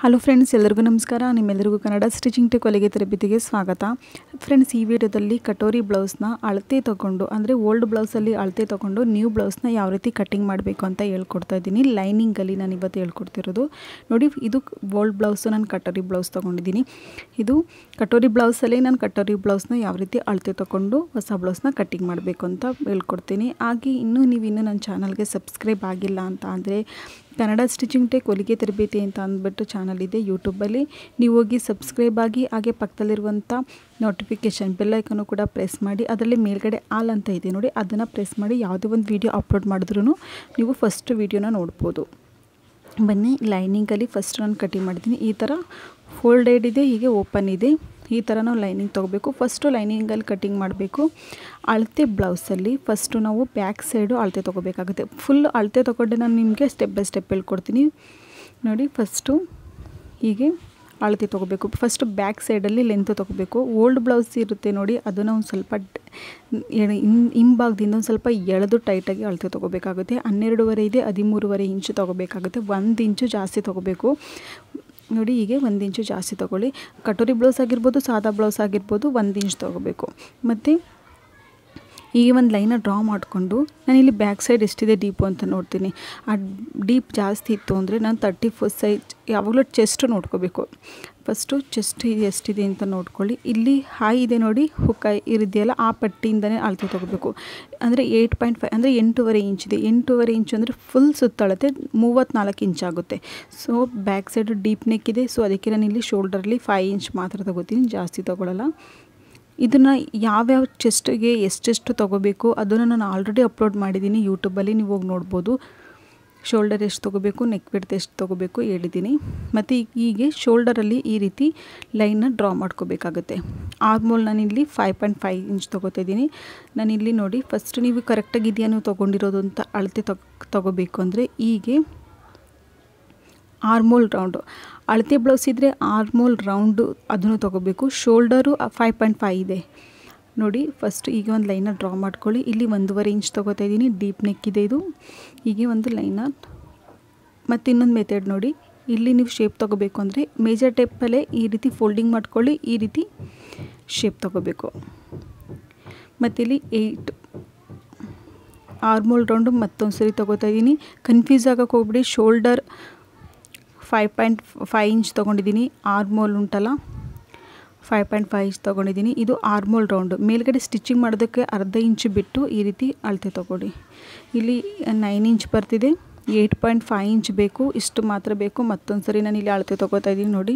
Hello friends, ಎಲ್ಲರಿಗೂ ನಮಸ್ಕಾರ. ನಿಮ್ಮೆಲ್ಲರಿಗೂ ಕನ್ನಡ ಸ್ಟಿಚಿಂಗ್ ಟೆಕ್ ಹೊಲಿಗೆ ತರಬೇತಿಗೆ ಸ್ವಾಗತ. ಫ್ರೆಂಡ್ಸ್, ಈ ವಿಡಿಯೋದಲ್ಲಿ ಕಟೋರಿ ಬ್ಲೌಸ್ನ ಅಳತೆ ತೊಗೊಂಡು, ಅಂದರೆ ಓಲ್ಡ್ ಬ್ಲೌಸಲ್ಲಿ ಅಳತೆ ತೊಗೊಂಡು ನ್ಯೂ ಬ್ಲೌಸ್ನ ಯಾವ ರೀತಿ ಕಟ್ಟಿಂಗ್ ಮಾಡಬೇಕು ಅಂತ ಹೇಳ್ಕೊಡ್ತಾ ಇದ್ದೀನಿ. ಲೈನಿಂಗಲ್ಲಿ ನಾನು ಇವತ್ತು ಹೇಳ್ಕೊಡ್ತಿರೋದು. ನೋಡಿ, ಇದು ಓಲ್ಡ್ ಬ್ಲೌಸು, ನಾನು ಕಟೋರಿ ಬ್ಲೌಸ್ ತೊಗೊಂಡಿದ್ದೀನಿ. ಇದು ಕಟೋರಿ ಬ್ಲೌಸಲ್ಲಿ ನಾನು ಕಟೋರಿ ಬ್ಲೌಸ್ನ ಯಾವ ರೀತಿ ಅಳತೆ ತೊಗೊಂಡು ಹೊಸ ಬ್ಲೌಸ್ನ ಕಟ್ಟಿಂಗ್ ಮಾಡಬೇಕು ಅಂತ ಹೇಳ್ಕೊಡ್ತೀನಿ. ಹಾಗೆ ಇನ್ನೂ ನನ್ನ ಚಾನಲ್ಗೆ ಸಬ್ಸ್ಕ್ರೈಬ್ ಆಗಿಲ್ಲ ಅಂತ ಅಂದರೆ ಕನ್ನಡ ಸ್ಟಿಚಿಂಗ್ ಟೆಕ್ ಹೊಲಿಗೆ ತರಬೇತಿ ಅಂತ ಅಂದ್ಬಿಟ್ಟು ಚಾನಲ್ ಇದೆ ಯೂಟ್ಯೂಬಲ್ಲಿ. ನೀವು ಹೋಗಿ ಸಬ್ಸ್ಕ್ರೈಬ್ ಆಗಿ, ಹಾಗೆ ಪಕ್ಕದಲ್ಲಿರುವಂಥ ನೋಟಿಫಿಕೇಷನ್ ಬೆಲ್ ಐಕನ್ನು ಕೂಡ ಪ್ರೆಸ್ ಮಾಡಿ. ಅದರಲ್ಲಿ ಮೇಲ್ಗಡೆ ಆಲ್ ಅಂತ ಇದೆ ನೋಡಿ, ಅದನ್ನು ಪ್ರೆಸ್ ಮಾಡಿ. ಯಾವುದೇ ಒಂದು ವೀಡಿಯೋ ಅಪ್ಲೋಡ್ ಮಾಡಿದ್ರೂ ನೀವು ಫಸ್ಟ್ ವೀಡಿಯೋನ ನೋಡ್ಬೋದು. ಬನ್ನಿ, ಲೈನಿಂಗಲ್ಲಿ ಫಸ್ಟ್ ನಾನು ಕಟಿಂಗ್ ಮಾಡಿದ್ದೀನಿ. ಈ ಥರ ಫೋಲ್ಡೆಡ್ ಇದೆ, ಹೀಗೆ ಓಪನ್ ಇದೆ. ಈ ಥರ ನಾವು ಲೈನಿಂಗ್ ತೊಗೋಬೇಕು. ಫಸ್ಟು ಲೈನಿಂಗಲ್ಲಿ ಕಟಿಂಗ್ ಮಾಡಬೇಕು. ಅಳತೆ ಬ್ಲೌಸಲ್ಲಿ ಫಸ್ಟು ನಾವು ಬ್ಯಾಕ್ ಸೈಡು ಅಳತೆ ತೊಗೋಬೇಕಾಗುತ್ತೆ. ಫುಲ್ ಅಳತೆ ತೊಗೊಂಡೆ ನಾನು ನಿಮಗೆ ಸ್ಟೆಪ್ ಬೈ ಸ್ಟೆಪ್ ಹೇಳ್ಕೊಡ್ತೀನಿ ನೋಡಿ. ಫಸ್ಟು ಹೀಗೆ ಅಳತೆ ತೊಗೋಬೇಕು. ಫಸ್ಟು ಬ್ಯಾಕ್ ಸೈಡಲ್ಲಿ ಲೆಂತ್ ತೊಗೋಬೇಕು. ಓಲ್ಡ್ ಬ್ಲೌಸ್ ಇರುತ್ತೆ ನೋಡಿ, ಅದನ್ನು ಒಂದು ಸ್ವಲ್ಪ ಹಿಂಭಾಗದಿಂದ ಒಂದು ಸ್ವಲ್ಪ ಎಳೆದು ಟೈಟಾಗಿ ಅಳತೆ ತೊಗೋಬೇಕಾಗುತ್ತೆ. 12.5 ಇದೆ, 13.5 ಇಂಚು ತೊಗೋಬೇಕಾಗುತ್ತೆ. 1 ಇಂಚು ಜಾಸ್ತಿ ತೊಗೋಬೇಕು ನೋಡಿ. ಹೀಗೆ 1 ಇಂಚು ಜಾಸ್ತಿ ತೊಗೊಳ್ಳಿ. ಕಟೋರಿ ಬ್ಲೌಸ್ ಆಗಿರ್ಬೋದು, ಸಾದಾ ಬ್ಲೌಸ್ ಆಗಿರ್ಬೋದು, 1 ಇಂಚ್ ತೊಗೋಬೇಕು. ಮತ್ತು ಹೀಗೆ ಒಂದು ಲೈನ ಡ್ರಾ ಮಾಡಿಕೊಂಡು ನಾನಿಲ್ಲಿ ಬ್ಯಾಕ್ ಸೈಡ್ ಎಷ್ಟಿದೆ ಡೀಪು ಅಂತ ನೋಡ್ತೀನಿ. ಆ ಡೀಪ್ ಜಾಸ್ತಿ ಇತ್ತು ಅಂದರೆ ನಾನು 34 ಸೈಜ್, ಯಾವಾಗಲೂ ಚೆಸ್ಟ್ ನೋಡ್ಕೋಬೇಕು. ಫಸ್ಟು ಚೆಸ್ಟ್ ಇದು ಎಷ್ಟಿದೆ ಅಂತ ನೋಡ್ಕೊಳ್ಳಿ. ಇಲ್ಲಿ ಹಾಯ್ ಇದೆ ನೋಡಿ, ಹುಕ್ಕ ಇರಿದೆಯಲ್ಲ, ಆ ಪಟ್ಟಿಯಿಂದನೇ ಅಳತೆ ತೊಗೋಬೇಕು. ಅಂದರೆ 8.5 ಅಂದರೆ 8.5 ಇಂಚಿದೆ. 8.5 ಇಂಚು ಅಂದರೆ ಫುಲ್ ಸುತ್ತಳತೆ 34 ಇಂಚಾಗುತ್ತೆ. So back side deep neck ಇದೆ. ಸೊ ಅದಕ್ಕೆ ನಾನು ಇಲ್ಲಿ ಶೋಲ್ಡರಲ್ಲಿ 5 ಇಂಚ್ ಮಾತ್ರ ತೊಗೋತೀನಿ, ಜಾಸ್ತಿ ತೊಗೊಳ್ಳಲ್ಲ. ಇದನ್ನು ಯಾವ್ಯಾವ ಚೆಸ್ಟಿಗೆ ಎಷ್ಟೆಷ್ಟು ತೊಗೋಬೇಕು ಅದನ್ನು ನಾನು ಆಲ್ರೆಡಿ ಅಪ್ಲೋಡ್ ಮಾಡಿದ್ದೀನಿ ಯೂಟ್ಯೂಬಲ್ಲಿ, ನೀವು ಹೋಗಿ ನೋಡ್ಬೋದು. ಶೋಲ್ಡರ್ ಎಷ್ಟು ತೊಗೋಬೇಕು, ನೆಕ್ ವಿಡ್ತ್ ಎಷ್ಟು ತೊಗೋಬೇಕು ಹೇಳಿದ್ದೀನಿ. ಮತ್ತು ಹೀಗೆ ಶೋಲ್ಡರಲ್ಲಿ ಈ ರೀತಿ ಲೈನ್ನ ಡ್ರಾ ಮಾಡ್ಕೋಬೇಕಾಗುತ್ತೆ. ಆರ್ಮೋಲ್ ನಾನಿಲ್ಲಿ 5.5 ಇಂಚ್ ತೊಗೋತಾ ಇದ್ದೀನಿ. ನಾನಿಲ್ಲಿ ನೋಡಿ, ಫಸ್ಟ್ ನೀವು ಕರೆಕ್ಟಾಗಿ ಇದೆಯಾ ನೀವು ತೊಗೊಂಡಿರೋದು ಅಂತ ಅಳತೆ ತೊಗೋಬೇಕು ಅಂದರೆ ಹೀಗೆ ಆರ್ಮೋಲ್ ರೌಂಡು, ಅಳತೆ ಬ್ಲೌಸ್ ಇದ್ದರೆ ಆರ್ಮೋಲ್ ರೌಂಡು ಅದನ್ನು ತೊಗೋಬೇಕು. ಶೋಲ್ಡರು 5.5 ಇದೆ ನೋಡಿ. ಫಸ್ಟ್ ಈಗ ಒಂದು ಲೈನ ಡ್ರಾ ಮಾಡ್ಕೊಳ್ಳಿ. ಇಲ್ಲಿ 1.5 ಇಂಚ್ ತೊಗೋತಾ ಇದ್ದೀನಿ. ಡೀಪ್ ನೆಕ್ ಇದೆ ಇದು. ಹೀಗೆ ಒಂದು ಲೈನ. ಮತ್ತು ಇನ್ನೊಂದು ಮೆಥಡ್ ನೋಡಿ, ಇಲ್ಲಿ ನೀವು ಶೇಪ್ ತೊಗೋಬೇಕು ಅಂದರೆ ಮೇಜರ್ ಟೇಪಲ್ಲೇ ಈ ರೀತಿ ಫೋಲ್ಡಿಂಗ್ ಮಾಡ್ಕೊಳ್ಳಿ. ಈ ರೀತಿ ಶೇಪ್ ತೊಗೋಬೇಕು. ಮತ್ತು ಇಲ್ಲಿ 8 ಆರ್ಮೋಲ್ ರೌಂಡು ಮತ್ತೊಂದು ಸರಿ ತೊಗೋತಾ ಇದ್ದೀನಿ. ಕನ್ಫ್ಯೂಸ್ ಆಗೋಕ್ಕೆ ಹೋಗ್ಬಿಡಿ. ಶೋಲ್ಡರ್ 5.5 ಇಂಚ್ ತೊಗೊಂಡಿದ್ದೀನಿ. ಆರ್ಮೋಲ್ ಉಂಟಲ್ಲ 5.5 ಇಂಚ್ ತೊಗೊಂಡಿದ್ದೀನಿ. ಇದು ಆರ್ಮೋಲ್ ರೌಂಡು. ಮೇಲ್ಗಡೆ ಸ್ಟಿಚಿಂಗ್ ಮಾಡೋದಕ್ಕೆ ಅರ್ಧ ಇಂಚು ಬಿಟ್ಟು ಈ ರೀತಿ ಅಳತೆ ತೊಗೊಳ್ಳಿ. ಇಲ್ಲಿ 9 ಇಂಚ್ ಬರ್ತಿದೆ, 8.5 ಇಂಚ್ ಬೇಕು, ಇಷ್ಟು ಮಾತ್ರ ಬೇಕು. ಮತ್ತೊಂದು ಸರಿ ನಾನು ಇಲ್ಲಿ ಅಳತೆ ತೊಗೋತಾ ಇದ್ದೀನಿ ನೋಡಿ.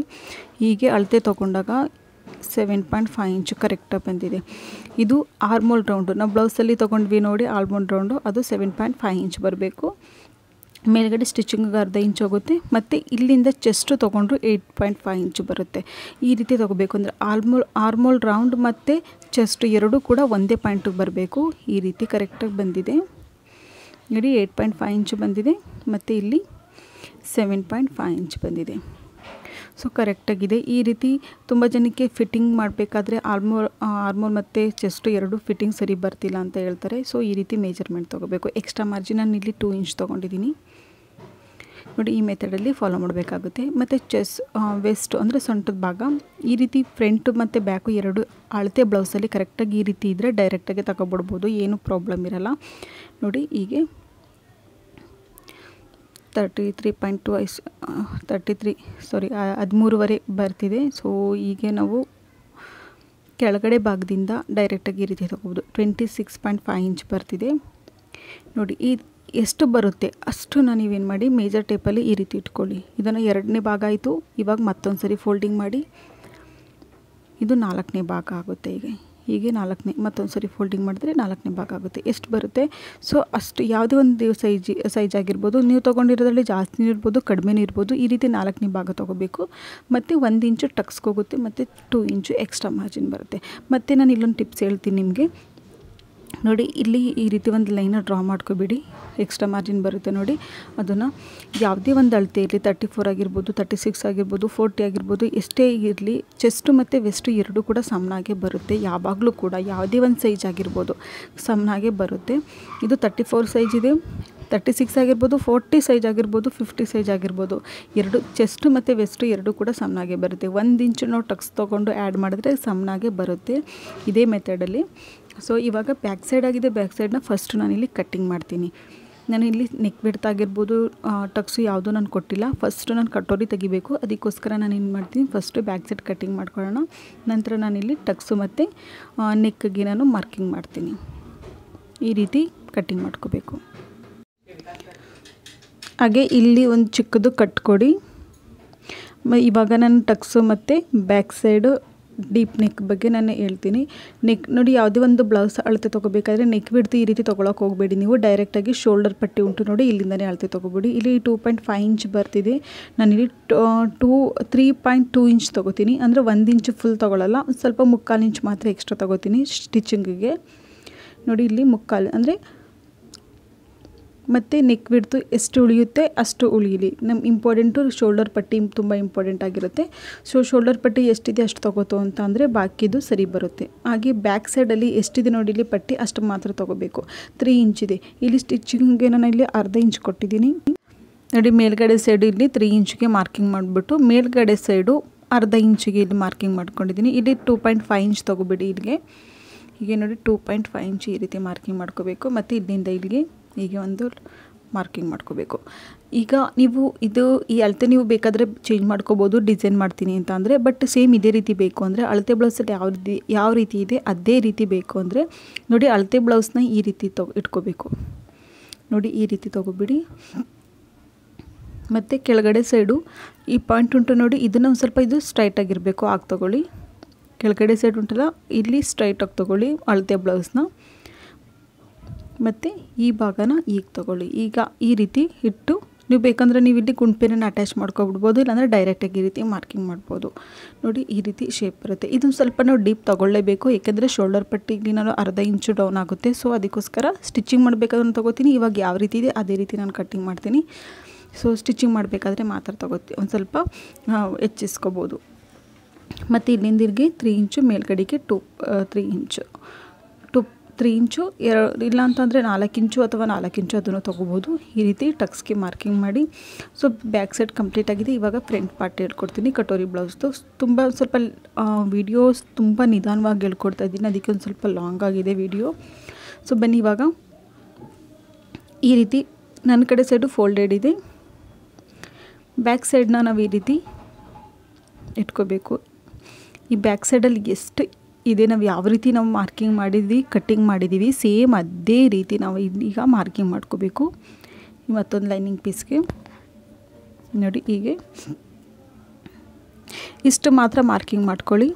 ಹೀಗೆ ಅಳತೆ ತೊಗೊಂಡಾಗ 7.5 ಇಂಚು ಕರೆಕ್ಟಾಗಿ ಬಂದಿದೆ. ಇದು ಆರ್ಮೋಲ್ ರೌಂಡು. ನಾವು ಬ್ಲೌಸಲ್ಲಿ ತೊಗೊಂಡ್ವಿ ನೋಡಿ ಆರ್ಮೋಲ್ ರೌಂಡು, ಅದು 7.5 ಇಂಚ್ ಬರಬೇಕು. ಮೇಲ್ಗಡೆ ಸ್ಟಿಚಿಂಗಿಗೆ ಅರ್ಧ ಇಂಚ್ ಹೋಗುತ್ತೆ. ಮತ್ತು ಇಲ್ಲಿಂದ ಚೆಸ್ಟು ತೊಗೊಂಡ್ರು 8.5 ಇಂಚು ಬರುತ್ತೆ. ಈ ರೀತಿ ತೊಗೋಬೇಕು. ಅಂದರೆ ಆರ್ಮೋಲ್ ರೌಂಡ್ ಮತ್ತು ಚೆಸ್ಟು ಎರಡೂ ಕೂಡ ಒಂದೇ ಪಾಯಿಂಟಿಗೆ ಬರಬೇಕು. ಈ ರೀತಿ ಕರೆಕ್ಟಾಗಿ ಬಂದಿದೆ ನೋಡಿ. 8.5 ಇಂಚು ಬಂದಿದೆ ಮತ್ತು ಇಲ್ಲಿ 7.5 ಇಂಚ್ ಬಂದಿದೆ. ಸೊ ಕರೆಕ್ಟಾಗಿದೆ. ಈ ರೀತಿ ತುಂಬ ಜನಕ್ಕೆ ಫಿಟ್ಟಿಂಗ್ ಮಾಡಬೇಕಾದ್ರೆ ಆರ್ಮೋಲ್ ಮತ್ತು ಚೆಸ್ಟು ಎರಡು ಫಿಟ್ಟಿಂಗ್ ಸರಿ ಬರ್ತಿಲ್ಲ ಅಂತ ಹೇಳ್ತಾರೆ. ಸೊ ಈ ರೀತಿ ಮೇಜರ್ಮೆಂಟ್ ತೊಗೋಬೇಕು. ಎಕ್ಸ್ಟ್ರಾ ಮಾರ್ಜಿನ್ ನಾನು ಇಲ್ಲಿ 2 ಇಂಚ್ ತೊಗೊಂಡಿದ್ದೀನಿ ನೋಡಿ. ಈ ಮೆಥಡಲ್ಲಿ ಫಾಲೋ ಮಾಡಬೇಕಾಗುತ್ತೆ. ಮತ್ತು ವೆಸ್ಟ್ ಅಂದರೆ ಸೊಂಟದ ಭಾಗ ಈ ರೀತಿ ಫ್ರಂಟು ಮತ್ತು ಬ್ಯಾಕು ಎರಡು ಅಳತೆ ಬ್ಲೌಸಲ್ಲಿ ಕರೆಕ್ಟಾಗಿ ಈ ರೀತಿ ಇದ್ದರೆ ಡೈರೆಕ್ಟಾಗಿ ತಗೊಬಿಡ್ಬೋದು, ಏನೂ ಪ್ರಾಬ್ಲಮ್ ಇರಲ್ಲ ನೋಡಿ. ಹೀಗೆ 13.5 ಬರ್ತಿದೆ. ಸೊ ಹೀಗೆ ನಾವು ಕೆಳಗಡೆ ಭಾಗದಿಂದ ಡೈರೆಕ್ಟಾಗಿ ಈ ರೀತಿ ತೊಗೋಬೋದು. 26.5 ಇಂಚ್ ಬರ್ತಿದೆ ನೋಡಿ. ಎಷ್ಟು ಬರುತ್ತೆ ಅಷ್ಟು ನೀವೇನು ಮಾಡಿ, ಮೇಜರ್ ಟೇಪಲ್ಲಿ ಈ ರೀತಿ ಇಟ್ಕೊಳ್ಳಿ. ಇದನ್ನು 2ನೇ ಭಾಗ ಆಯಿತು. ಇವಾಗ ಮತ್ತೊಂದು ಸರಿ ಫೋಲ್ಡಿಂಗ್ ಮಾಡಿ, ಇದು 4ನೇ ಭಾಗ ಆಗುತ್ತೆ. ಹೀಗೆ 4ನೇ ಮತ್ತೊಂದು ಸರಿ ಫೋಲ್ಡಿಂಗ್ ಮಾಡಿದ್ರೆ 4ನೇ ಭಾಗ ಆಗುತ್ತೆ. ಎಷ್ಟು ಬರುತ್ತೆ ಸೊ ಅಷ್ಟು. ಯಾವುದೇ ಒಂದು ಸೈಜ್ ಆಗಿರ್ಬೋದು, ನೀವು ತೊಗೊಂಡಿರೋದ್ರಲ್ಲಿ ಜಾಸ್ತಿನೂ ಇರ್ಬೋದು, ಕಡಿಮೆನೂ ಇರ್ಬೋದು. ಈ ರೀತಿ 4ನೇ ಭಾಗ ತೊಗೋಬೇಕು. ಮತ್ತು 1 ಇಂಚು ಟಕ್ಸ್ಗೋಗುತ್ತೆ ಮತ್ತು 2 ಇಂಚು ಎಕ್ಸ್ಟ್ರಾ ಮಾರ್ಜಿನ್ ಬರುತ್ತೆ. ಮತ್ತು ನಾನು ಇಲ್ಲೊಂದು ಟಿಪ್ಸ್ ಹೇಳ್ತೀನಿ ನಿಮಗೆ ನೋಡಿ. ಇಲ್ಲಿ ಈ ರೀತಿ ಒಂದು ಲೈನ ಡ್ರಾ ಮಾಡ್ಕೊಬಿಡಿ. ಎಕ್ಸ್ಟ್ರಾ ಮಾರ್ಜಿನ್ ಬರುತ್ತೆ ನೋಡಿ. ಅದನ್ನು ಯಾವುದೇ ಒಂದು ಅಳತೆ ಇರಲಿ, 34 ಆಗಿರ್ಬೋದು, 36 ಆಗಿರ್ಬೋದು, 40 ಆಗಿರ್ಬೋದು, ಎಷ್ಟೇ ಇರಲಿ, ಚೆಸ್ಟು ಮತ್ತು ವೆಸ್ಟು ಎರಡೂ ಕೂಡ ಸಮನಾಗೆ ಬರುತ್ತೆ. ಯಾವಾಗಲೂ ಕೂಡ ಯಾವುದೇ ಒಂದು ಸೈಜ್ ಆಗಿರ್ಬೋದು ಸಮನಾಗೆ ಬರುತ್ತೆ. ಇದು 34 ಸೈಜ್ ಇದೆ, 36 ಆಗಿರ್ಬೋದು, 40 ಸೈಜ್ ಆಗಿರ್ಬೋದು, 50 ಸೈಜ್ ಆಗಿರ್ಬೋದು. ಎರಡು ಚೆಸ್ಟ್ ಮತ್ತು ವೆಸ್ಟ್ ಎರಡೂ ಕೂಡ ಸಮನಾಗೆ ಬರುತ್ತೆ. 1 ಇಂಚು ನಾವು ಟಕ್ಸ್ ತೊಗೊಂಡು ಆ್ಯಡ್ ಮಾಡಿದ್ರೆ ಸಮನಾಗೆ ಬರುತ್ತೆ ಇದೇ ಮೆಥಡಲ್ಲಿ. ಸೊ ಇವಾಗ ಬ್ಯಾಕ್ ಸೈಡ್ ಆಗಿದೆ, ಬ್ಯಾಕ್ ಸೈಡ್ನ ಫಸ್ಟ್ ನಾನಿಲ್ಲಿ ಕಟ್ಟಿಂಗ್ ಮಾಡ್ತೀನಿ. ನಾನು ಇಲ್ಲಿ ನೆಕ್ ಬಿಡ್ತ್ ಆಗಿರ್ಬೋದು, ಟಕ್ಸು ಯಾವುದೂ ನಾನು ಕೊಟ್ಟಿಲ್ಲ. ಫಸ್ಟು ನಾನು ಕಟೋರಿ ತೆಗಿಬೇಕು, ಅದಕ್ಕೋಸ್ಕರ ನಾನು ಏನು ಮಾಡ್ತೀನಿ, ಫಸ್ಟು ಬ್ಯಾಕ್ ಸೈಡ್ ಕಟ್ಟಿಂಗ್ ಮಾಡ್ಕೊಳ್ಳೋಣ. ನಂತರ ನಾನಿಲ್ಲಿ ಟಕ್ಸು ಮತ್ತು ನೆಕ್ಗೆ ನಾನು ಮಾರ್ಕಿಂಗ್ ಮಾಡ್ತೀನಿ. ಈ ರೀತಿ ಕಟ್ಟಿಂಗ್ ಮಾಡ್ಕೋಬೇಕು. ಹಾಗೆ ಇಲ್ಲಿ ಒಂದು ಚಿಕ್ಕದು ಕಟ್ ಕೊಡಿ. ಇವಾಗ ನಾನು ಟಕ್ಸು ಮತ್ತು ಬ್ಯಾಕ್ ಸೈಡು ಡೀಪ್ ನೆಕ್ ಬಗ್ಗೆ ನಾನು ಹೇಳ್ತೀನಿ. ನೆಕ್ ನೋಡಿ, ಯಾವುದೇ ಒಂದು ಬ್ಲೌಸ್ ಅಳತೆ ತೊಗೋಬೇಕಾದ್ರೆ ನೆಕ್ ಬಿಡ್ತು ಈ ರೀತಿ ತೊಗೊಳಕ್ಕೆ ಹೋಗಬೇಡಿ. ನೀವು ಡೈರೆಕ್ಟಾಗಿ ಶೋಲ್ಡರ್ ಪಟ್ಟಿ ಉಂಟು ನೋಡಿ, ಇಲ್ಲಿಂದನೇ ಅಳತೆ ತೊಗೋಬೇಡಿ. ಇಲ್ಲಿ 2.5 ಇಂಚ್ ಬರ್ತಿದೆ, ನಾನಿಲ್ಲಿ 3.2 ಇಂಚ್ ತೊಗೋತೀನಿ. ಅಂದರೆ 1 ಇಂಚು ಫುಲ್ ತೊಗೊಳ್ಳಲ್ಲ, ಸ್ವಲ್ಪ 3/4 ಇಂಚ್ ಮಾತ್ರ ಎಕ್ಸ್ಟ್ರಾ ತೊಗೋತೀನಿ ಸ್ಟಿಚಿಂಗಿಗೆ. ನೋಡಿ ಇಲ್ಲಿ 3/4 ಅಂದರೆ ಮತ್ತು ನೆಕ್ ಬಿಡ್ತು ಎಷ್ಟು ಉಳಿಯುತ್ತೆ ಅಷ್ಟು ಉಳಿಯಲಿ. ನಮ್ಮ ಇಂಪಾರ್ಟೆಂಟು ಶೋಲ್ಡರ್ ಪಟ್ಟಿ ತುಂಬ ಇಂಪಾರ್ಟೆಂಟ್ ಆಗಿರುತ್ತೆ. ಸೊ ಶೋಲ್ಡರ್ ಪಟ್ಟಿ ಎಷ್ಟಿದೆ ಅಷ್ಟು ತೊಗೋತು ಅಂತ ಅಂದರೆ ಬಾಕಿದು ಸರಿ ಬರುತ್ತೆ. ಹಾಗೆ ಬ್ಯಾಕ್ ಸೈಡಲ್ಲಿ ಎಷ್ಟಿದೆ ನೋಡಿ ಇಲ್ಲಿ ಪಟ್ಟಿ ಅಷ್ಟು ಮಾತ್ರ ತೊಗೋಬೇಕು. 3 ಇಂಚಿದೆ. ಇಲ್ಲಿ ಸ್ಟಿಚಿಂಗ್ಗೆ ನಾನು ಇಲ್ಲಿ ಅರ್ಧ ಇಂಚ್ ಕೊಟ್ಟಿದ್ದೀನಿ ನೋಡಿ. ಮೇಲ್ಗಡೆ ಸೈಡು ಇಲ್ಲಿ 3 ಇಂಚಿಗೆ ಮಾರ್ಕಿಂಗ್ ಮಾಡಿಬಿಟ್ಟು ಮೇಲ್ಗಡೆ ಸೈಡು ಅರ್ಧ ಇಂಚಿಗೆ ಇಲ್ಲಿ ಮಾರ್ಕಿಂಗ್ ಮಾಡ್ಕೊಂಡಿದ್ದೀನಿ. ಇಲ್ಲಿ 2.5 ಇಂಚ್ ತೊಗೋಬಿಡಿ. ಇಲ್ಲಿಗೆ ಹೀಗೆ ನೋಡಿ 2.5 ಇಂಚ್ ಈ ರೀತಿ ಮಾರ್ಕಿಂಗ್ ಮಾಡ್ಕೋಬೇಕು. ಮತ್ತು ಇಲ್ಲಿಂದ ಇಲ್ಲಿಗೆ ಹೀಗೆ ಒಂದು ಮಾರ್ಕಿಂಗ್ ಮಾಡ್ಕೋಬೇಕು. ಈಗ ನೀವು ಈ ಅಳತೆ ನೀವು ಬೇಕಾದರೆ ಚೇಂಜ್ ಮಾಡ್ಕೋಬೋದು, ಡಿಸೈನ್ ಮಾಡ್ತೀನಿ ಅಂತ ಅಂದರೆ. ಬಟ್ ಸೇಮ್ ಇದೇ ರೀತಿ ಬೇಕು ಅಂದರೆ ಅಳತೆ ಬ್ಲೌಸಲ್ಲಿ ಯಾವ ರೀತಿ ಇದೆ ಅದೇ ರೀತಿ ಬೇಕು ಅಂದರೆ ನೋಡಿ, ಅಳತೆ ಬ್ಲೌಸ್ನ ಈ ರೀತಿ ಇಟ್ಕೋಬೇಕು ನೋಡಿ. ಈ ರೀತಿ ತೊಗೊಬಿಡಿ. ಮತ್ತು ಕೆಳಗಡೆ ಸೈಡು ಈ ಪಾಯಿಂಟ್ ಉಂಟು ನೋಡಿ, ಇದನ್ನು ಒಂದು ಸ್ವಲ್ಪ ಇದು ಸ್ಟ್ರೈಟಾಗಿರಬೇಕು, ಆಗಿ ತೊಗೊಳ್ಳಿ. ಕೆಳಗಡೆ ಸೈಡ್ ಉಂಟಲ್ಲ ಇಲ್ಲಿ ಸ್ಟ್ರೈಟಾಗಿ ತೊಗೊಳ್ಳಿ ಅಳತೆ ಬ್ಲೌಸ್ನ. ಮತ್ತು ಈ ಭಾಗನ ಈಗ ತೊಗೊಳ್ಳಿ. ಈಗ ಈ ರೀತಿ ಇಟ್ಟು ನೀವು ಬೇಕಂದರೆ ನೀವು ಇಲ್ಲಿ ಗುಂಡ್ಪೇನನ್ನು ಅಟ್ಯಾಚ್ ಮಾಡ್ಕೊಬಿಡ್ಬೋದು, ಇಲ್ಲಾಂದರೆ ಡೈರೆಕ್ಟಾಗಿ ಈ ರೀತಿ ಮಾರ್ಕಿಂಗ್ ಮಾಡ್ಬೋದು. ನೋಡಿ ಈ ರೀತಿ ಶೇಪ್ ಬರುತ್ತೆ. ಇದನ್ನು ಸ್ವಲ್ಪ ನಾವು ಡೀಪ್ ತೊಗೊಳ್ಳೇಬೇಕು, ಏಕೆಂದರೆ ಶೋಲ್ಡರ್ ಪಟ್ಟಿಗೆ ನಾನು ಅರ್ಧ ಇಂಚು ಡೌನ್ ಆಗುತ್ತೆ. ಸೊ ಅದಕ್ಕೋಸ್ಕರ ಸ್ಟಿಚಿಂಗ್ ಮಾಡಬೇಕಾದ್ರೆ ತೊಗೋತೀನಿ. ಇವಾಗ ಯಾವ ರೀತಿ ಇದೆ ಅದೇ ರೀತಿ ನಾನು ಕಟ್ಟಿಂಗ್ ಮಾಡ್ತೀನಿ. ಸೊ ಸ್ಟಿಚಿಂಗ್ ಮಾಡಬೇಕಾದ್ರೆ ಮಾತ್ರ ತೊಗೋತೀನಿ, ಒಂದು ಸ್ವಲ್ಪ ಹೆಚ್ಚಿಸ್ಕೋಬೋದು. ಮತ್ತು ಇಲ್ಲಿಂದ ಇಲ್ಲಿಗೆ 3 ಇಂಚು, ಮೇಲ್ಗಡೆಗೆ 3 ಇಂಚು 3 ಇಂಚು ಇಲ್ಲ ಅಂತಂದರೆ 4 ಇಂಚು ಅಥವಾ 4 ಇಂಚು ಅದನ್ನು ತೊಗೋಬೋದು. ಈ ರೀತಿ ಟಕ್ಸ್ಗೆ ಮಾರ್ಕಿಂಗ್ ಮಾಡಿ. ಸೊ ಬ್ಯಾಕ್ ಸೈಡ್ ಕಂಪ್ಲೀಟ್ ಆಗಿದೆ. ಇವಾಗ ಫ್ರಂಟ್ ಪಾರ್ಟ್ ಹೇಳ್ಕೊಡ್ತೀನಿ ಕಟೋರಿ ಬ್ಲೌಸ್ದು. ಸ್ವಲ್ಪ ವಿಡಿಯೋಸ್ ತುಂಬ ನಿಧಾನವಾಗಿ ಹೇಳ್ಕೊಡ್ತಾ ಇದ್ದೀನಿ, ಅದಕ್ಕೆ ಒಂದು ಸ್ವಲ್ಪ ಲಾಂಗ್ ಆಗಿದೆ ವಿಡಿಯೋ. ಸೊ ಬನ್ನಿ, ಇವಾಗ ಈ ರೀತಿ ನನ್ನ ಕಡೆ ಸೈಡು ಫೋಲ್ಡೆಡ್ ಇದೆ. ಬ್ಯಾಕ್ ಸೈಡ್ನ ನಾವು ಈ ರೀತಿ ಇಟ್ಕೋಬೇಕು. ಈ ಬ್ಯಾಕ್ ಸೈಡಲ್ಲಿ ಎಷ್ಟು ಇದೆ, ನಾವು ಯಾವ ರೀತಿ ನಾವು ಮಾರ್ಕಿಂಗ್ ಮಾಡಿದ್ವಿ, ಕಟ್ಟಿಂಗ್ ಮಾಡಿದ್ದೀವಿ, ಸೇಮ್ ಅದೇ ರೀತಿ ನಾವು ಈಗ ಮಾರ್ಕಿಂಗ್ ಮಾಡ್ಕೋಬೇಕು. ಮತ್ತೊಂದು ಲೈನಿಂಗ್ ಪೀಸ್ಗೆ ನೋಡಿ ಹೀಗೆ ಇಷ್ಟು ಮಾತ್ರ ಮಾರ್ಕಿಂಗ್ ಮಾಡ್ಕೊಳ್ಳಿ.